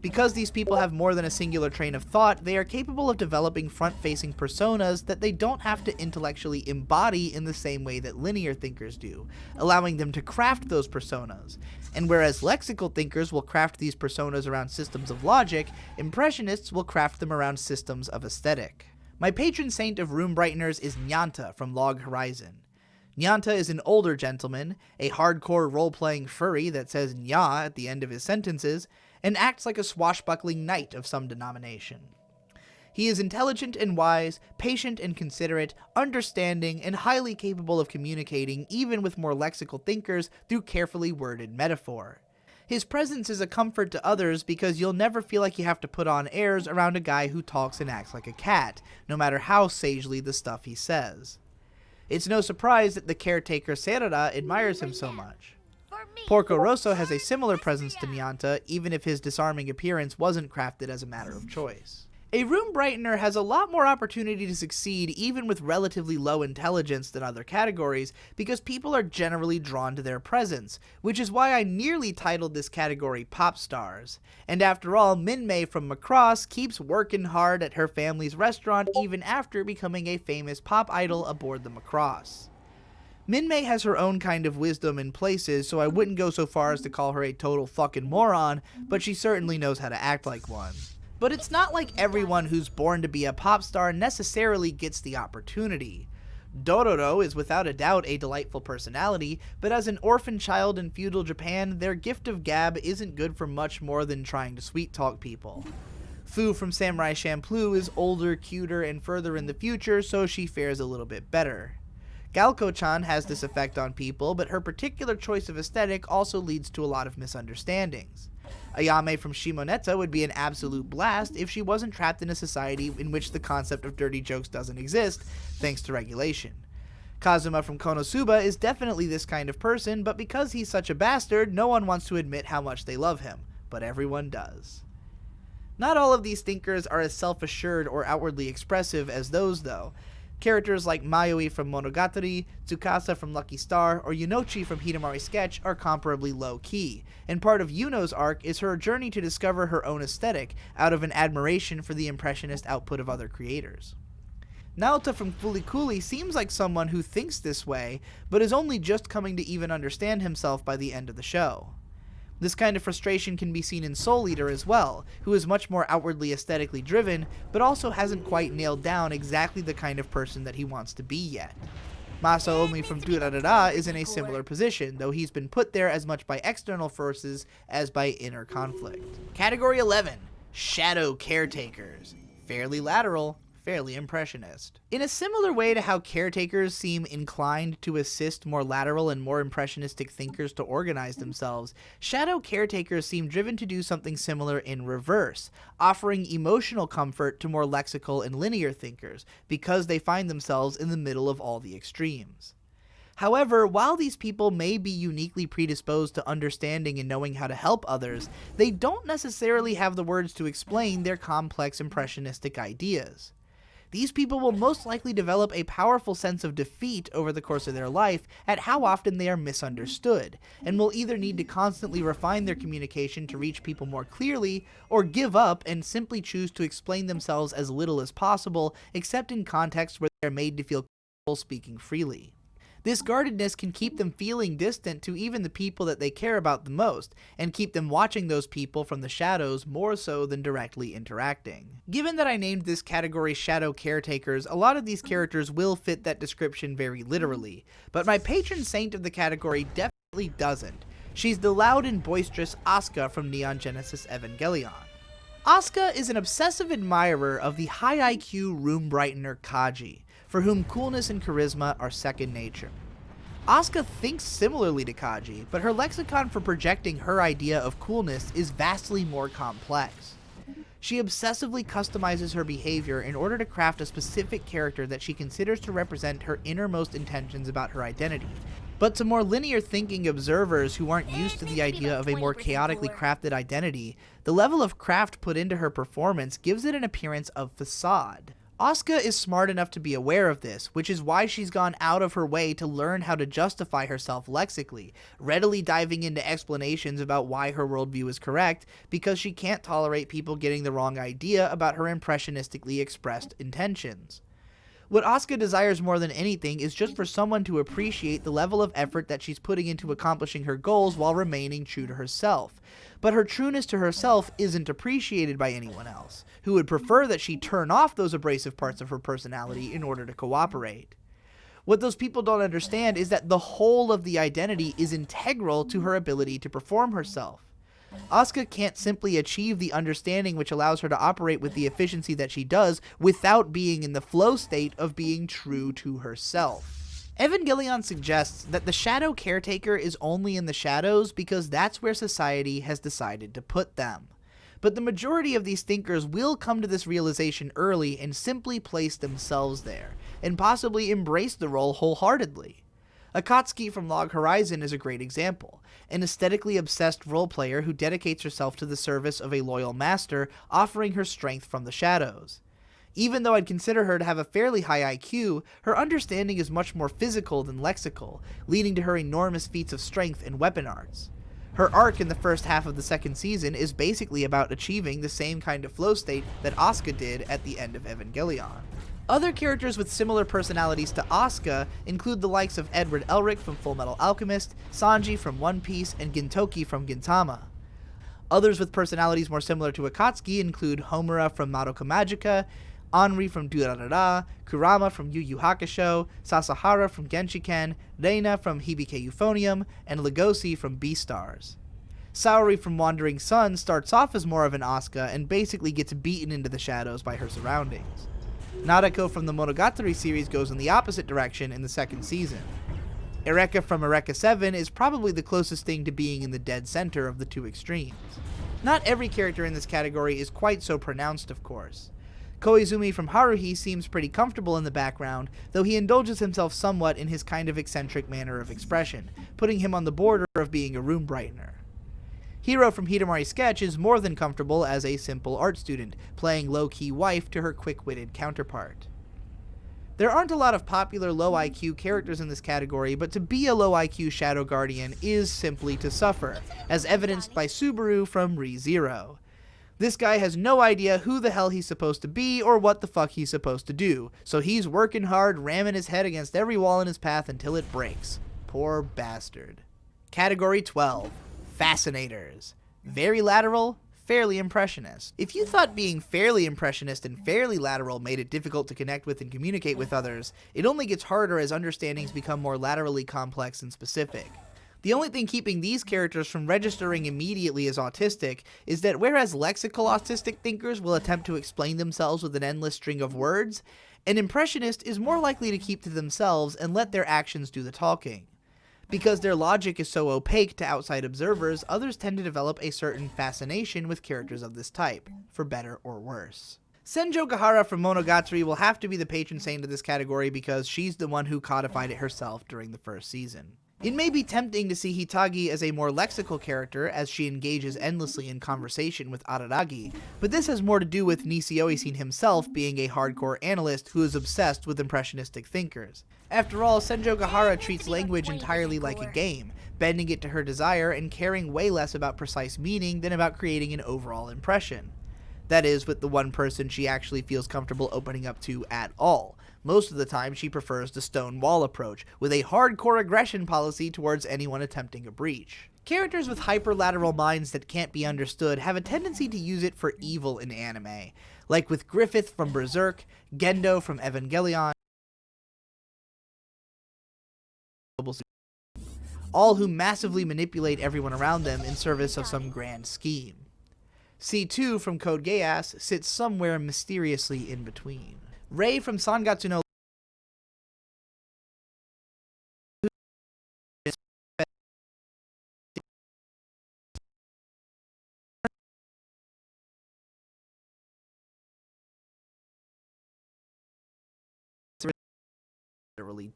Because these people have more than a singular train of thought, they are capable of developing front-facing personas that they don't have to intellectually embody in the same way that linear thinkers do, allowing them to craft those personas. And whereas lexical thinkers will craft these personas around systems of logic, impressionists will craft them around systems of aesthetic. My patron saint of room brighteners is Nyanta from Log Horizon. Nyanta is an older gentleman, a hardcore role-playing furry that says nya at the end of his sentences, and acts like a swashbuckling knight of some denomination. He is intelligent and wise, patient and considerate, understanding, and highly capable of communicating even with more lexical thinkers through carefully worded metaphor. His presence is a comfort to others because you'll never feel like you have to put on airs around a guy who talks and acts like a cat, no matter how sagely the stuff he says. It's no surprise that the caretaker Serara admires him so much. Porco Rosso has a similar presence to Nyanta, even if his disarming appearance wasn't crafted as a matter of choice. A room brightener has a lot more opportunity to succeed even with relatively low intelligence than other categories because people are generally drawn to their presence, which is why I nearly titled this category Pop Stars. And after all, Minmay from Macross keeps working hard at her family's restaurant even after becoming a famous pop idol aboard the Macross. Minmay has her own kind of wisdom in places, so I wouldn't go so far as to call her a total fucking moron, but she certainly knows how to act like one. But it's not like everyone who's born to be a pop star necessarily gets the opportunity. Dororo is without a doubt a delightful personality, but as an orphan child in feudal Japan, their gift of gab isn't good for much more than trying to sweet-talk people. Fu from Samurai Champloo is older, cuter, and further in the future, so she fares a little bit better. Galko-chan has this effect on people, but her particular choice of aesthetic also leads to a lot of misunderstandings. Ayame from Shimoneta would be an absolute blast if she wasn't trapped in a society in which the concept of dirty jokes doesn't exist, thanks to regulation. Kazuma from Konosuba is definitely this kind of person, but because he's such a bastard, no one wants to admit how much they love him, but everyone does. Not all of these thinkers are as self-assured or outwardly expressive as those, though. Characters like Mayoi from Monogatari, Tsukasa from Lucky Star, or Yunochi from Hidamari Sketch are comparably low-key, and part of Yuno's arc is her journey to discover her own aesthetic out of an admiration for the impressionist output of other creators. Naota from Fulikuli seems like someone who thinks this way, but is only just coming to even understand himself by the end of the show. This kind of frustration can be seen in Soul Eater as well, who is much more outwardly aesthetically driven, but also hasn't quite nailed down exactly the kind of person that he wants to be yet. Masaomi from Durarara is in a similar position, though he's been put there as much by external forces as by inner conflict. Category 11. Shadow Caretakers. Fairly lateral, fairly impressionist. In a similar way to how caretakers seem inclined to assist more lateral and more impressionistic thinkers to organize themselves, shadow caretakers seem driven to do something similar in reverse, offering emotional comfort to more lexical and linear thinkers, because they find themselves in the middle of all the extremes. However, while these people may be uniquely predisposed to understanding and knowing how to help others, they don't necessarily have the words to explain their complex impressionistic ideas. These people will most likely develop a powerful sense of defeat over the course of their life at how often they are misunderstood, and will either need to constantly refine their communication to reach people more clearly, or give up and simply choose to explain themselves as little as possible, except in contexts where they are made to feel comfortable speaking freely. This guardedness can keep them feeling distant to even the people that they care about the most, and keep them watching those people from the shadows more so than directly interacting. Given that I named this category Shadow Caretakers, a lot of these characters will fit that description very literally, but my patron saint of the category definitely doesn't. She's the loud and boisterous Asuka from Neon Genesis Evangelion. Asuka is an obsessive admirer of the high IQ room brightener Kaji, for whom coolness and charisma are second nature. Asuka thinks similarly to Kaji, but her lexicon for projecting her idea of coolness is vastly more complex. She obsessively customizes her behavior in order to craft a specific character that she considers to represent her innermost intentions about her identity. But to more linear thinking observers who aren't used to the idea of a more chaotically crafted identity, the level of craft put into her performance gives it an appearance of facade. Asuka is smart enough to be aware of this, which is why she's gone out of her way to learn how to justify herself lexically, readily diving into explanations about why her worldview is correct, because she can't tolerate people getting the wrong idea about her impressionistically expressed intentions. What Asuka desires more than anything is just for someone to appreciate the level of effort that she's putting into accomplishing her goals while remaining true to herself. But her trueness to herself isn't appreciated by anyone else, who would prefer that she turn off those abrasive parts of her personality in order to cooperate. What those people don't understand is that the whole of the identity is integral to her ability to perform herself. Asuka can't simply achieve the understanding which allows her to operate with the efficiency that she does without being in the flow state of being true to herself. Evangelion suggests that the shadow caretaker is only in the shadows because that's where society has decided to put them. But the majority of these thinkers will come to this realization early and simply place themselves there, and possibly embrace the role wholeheartedly. Akatsuki from Log Horizon is a great example, an aesthetically obsessed role-player who dedicates herself to the service of a loyal master, offering her strength from the shadows. Even though I'd consider her to have a fairly high IQ, her understanding is much more physical than lexical, leading to her enormous feats of strength and weapon arts. Her arc in the first half of the second season is basically about achieving the same kind of flow state that Asuka did at the end of Evangelion. Other characters with similar personalities to Asuka include the likes of Edward Elric from Fullmetal Alchemist, Sanji from One Piece, and Gintoki from Gintama. Others with personalities more similar to Akatsuki include Homura from Madoka Magica, Anri from Durarara, Kurama from Yu Yu Hakusho, Sasahara from Genshiken, Reina from Hibike Euphonium, and Legoshi from Beastars. Saori from Wandering Sun starts off as more of an Asuka and basically gets beaten into the shadows by her surroundings. Nadeko from the Monogatari series goes in the opposite direction in the second season. Eureka from Eureka 7 is probably the closest thing to being in the dead center of the two extremes. Not every character in this category is quite so pronounced, of course. Koizumi from Haruhi seems pretty comfortable in the background, though he indulges himself somewhat in his kind of eccentric manner of expression, putting him on the border of being a room brightener. Hiro from Hidamari Sketch is more than comfortable as a simple art student, playing low-key wife to her quick-witted counterpart. There aren't a lot of popular low IQ characters in this category, but to be a low IQ Shadow Guardian is simply to suffer, as evidenced by Subaru from ReZero. This guy has no idea who the hell he's supposed to be or what the fuck he's supposed to do, so he's working hard, ramming his head against every wall in his path until it breaks. Poor bastard. Category 12. Fascinators. Very lateral, fairly impressionist. If you thought being fairly impressionist and fairly lateral made it difficult to connect with and communicate with others, it only gets harder as understandings become more laterally complex and specific. The only thing keeping these characters from registering immediately as autistic is that whereas lexical autistic thinkers will attempt to explain themselves with an endless string of words, an impressionist is more likely to keep to themselves and let their actions do the talking. Because their logic is so opaque to outside observers, others tend to develop a certain fascination with characters of this type, for better or worse. Senjo Gahara from Monogatari will have to be the patron saint of this category because she's the one who codified it herself during the first season. It may be tempting to see Hitagi as a more lexical character as she engages endlessly in conversation with Araragi, but this has more to do with Nishio himself being a hardcore analyst who is obsessed with impressionistic thinkers. After all, Senjo Gahara treats language entirely like a game, bending it to her desire and caring way less about precise meaning than about creating an overall impression. That is, with the one person she actually feels comfortable opening up to at all. Most of the time, she prefers the stone wall approach, with a hardcore aggression policy towards anyone attempting a breach. Characters with hyperlateral minds that can't be understood have a tendency to use it for evil in anime, like with Griffith from Berserk, Gendo from Evangelion, all who massively manipulate everyone around them in service of some grand scheme. C2 from Code Geass sits somewhere mysteriously in between. Rei from Sangatsu no literally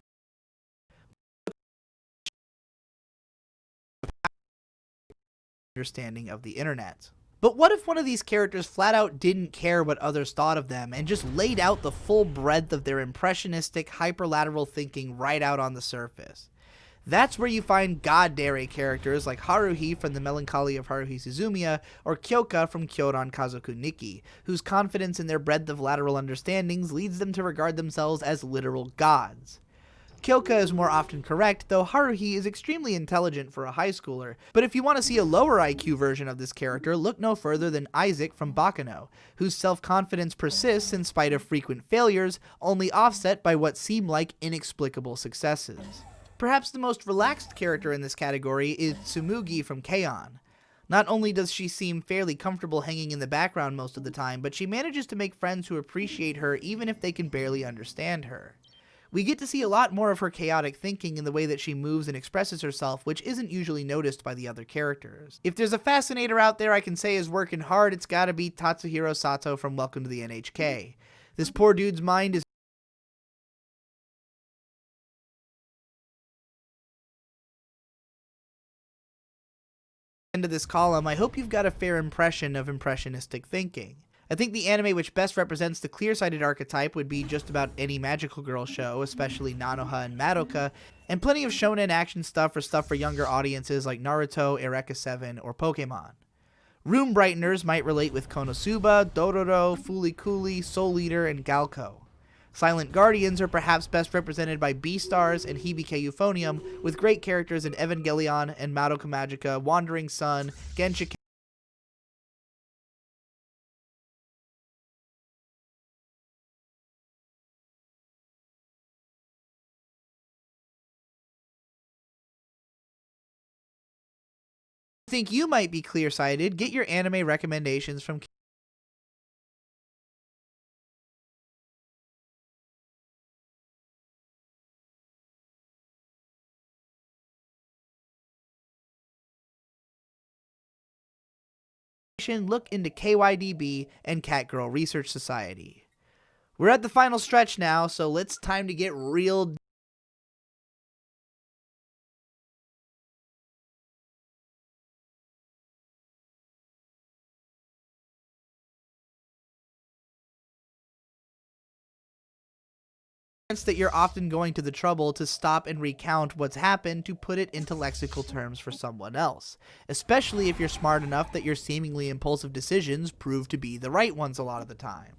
understanding of the internet. But what if one of these characters flat out didn't care what others thought of them and just laid out the full breadth of their impressionistic, hyperlateral thinking right out on the surface? That's where you find god-dare characters like Haruhi from The Melancholy of Haruhi Suzumiya or Kyoka from Kyoran Kazoku Nikki, whose confidence in their breadth of lateral understandings leads them to regard themselves as literal gods. Kyoka is more often correct, though Haruhi is extremely intelligent for a high schooler, but if you want to see a lower IQ version of this character, look no further than Isaac from Bakano, whose self-confidence persists in spite of frequent failures, only offset by what seem like inexplicable successes. Perhaps the most relaxed character in this category is Tsumugi from K-On! Not only does she seem fairly comfortable hanging in the background most of the time, but she manages to make friends who appreciate her even if they can barely understand her. We get to see a lot more of her chaotic thinking in the way that she moves and expresses herself, which isn't usually noticed by the other characters. If there's a fascinator out there I can say is working hard, it's gotta be Tatsuhiro Sato from Welcome to the NHK. This poor dude's mind is end of this column. I hope you've got a fair impression of impressionistic thinking. I think the anime which best represents the clear-sighted archetype would be just about any magical girl show, especially Nanoha and Madoka, and plenty of shonen action stuff for younger audiences like Naruto, Eureka 7, or Pokemon. Room brighteners might relate with Konosuba, Dororo, Fooly Cooly, Soul Eater, and Galco. Silent Guardians are perhaps best represented by Beastars and Hibike Euphonium, with great characters in Evangelion and Madoka Magica, Wandering Sun, Genshin think you might be clear-sighted, get your anime recommendations from look into KYDB and Catgirl Research Society. We're at the final stretch now, so it's time to get real that you're often going to the trouble to stop and recount what's happened to put it into lexical terms for someone else, especially if you're smart enough that your seemingly impulsive decisions prove to be the right ones a lot of the time.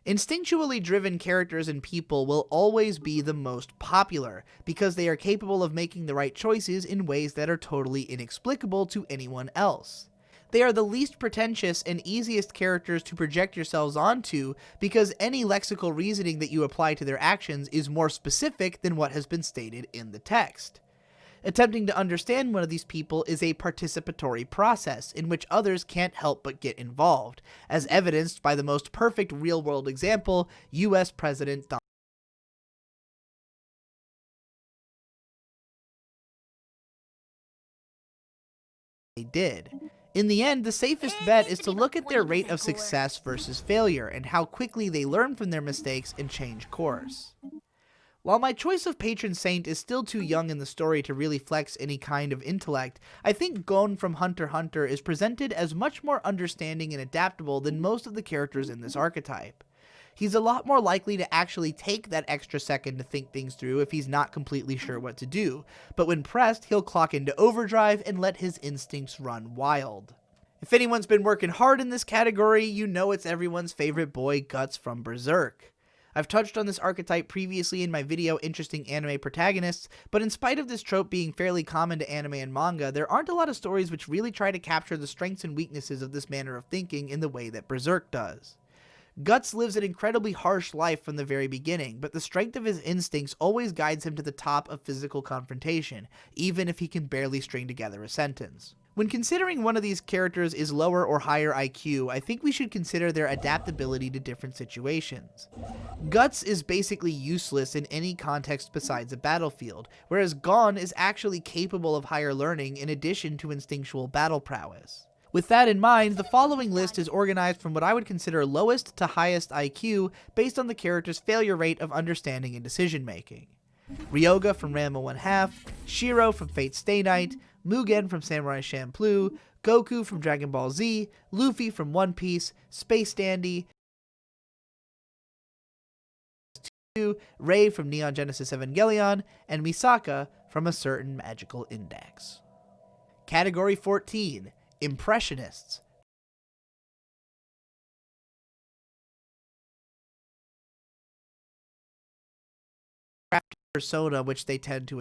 Instinctually driven characters and people will always be the most popular, because they are capable of making the right choices in ways that are totally inexplicable to anyone else. They are the least pretentious and easiest characters to project yourselves onto, because any lexical reasoning that you apply to their actions is more specific than what has been stated in the text. Attempting to understand one of these people is a participatory process in which others can't help but get involved, as evidenced by the most perfect real-world example, US President Donald Trump did. In the end, the safest bet is to look at their rate of success versus failure, and how quickly they learn from their mistakes and change course. While my choice of patron saint is still too young in the story to really flex any kind of intellect, I think Gon from Hunter x Hunter is presented as much more understanding and adaptable than most of the characters in this archetype. He's a lot more likely to actually take that extra second to think things through if he's not completely sure what to do, but when pressed, he'll clock into overdrive and let his instincts run wild. If anyone's been working hard in this category, you know it's everyone's favorite boy, Guts from Berserk. I've touched on this archetype previously in my video Interesting Anime Protagonists, but in spite of this trope being fairly common to anime and manga, there aren't a lot of stories which really try to capture the strengths and weaknesses of this manner of thinking in the way that Berserk does. Guts lives an incredibly harsh life from the very beginning, but the strength of his instincts always guides him to the top of physical confrontation, even if he can barely string together a sentence. When considering one of these characters is lower or higher IQ, I think we should consider their adaptability to different situations. Guts is basically useless in any context besides a battlefield, whereas Gon is actually capable of higher learning in addition to instinctual battle prowess. With that in mind, the following list is organized from what I would consider lowest to highest IQ based on the character's failure rate of understanding and decision making. Ryoga from Ranma 1/2, Shiro from Fate Stay Night, Mugen from Samurai Champloo, Goku from Dragon Ball Z, Luffy from One Piece, Space Dandy, Rei from Neon Genesis Evangelion, and Misaka from A Certain Magical Index. Category 14, Impressionists. Persona which they tend to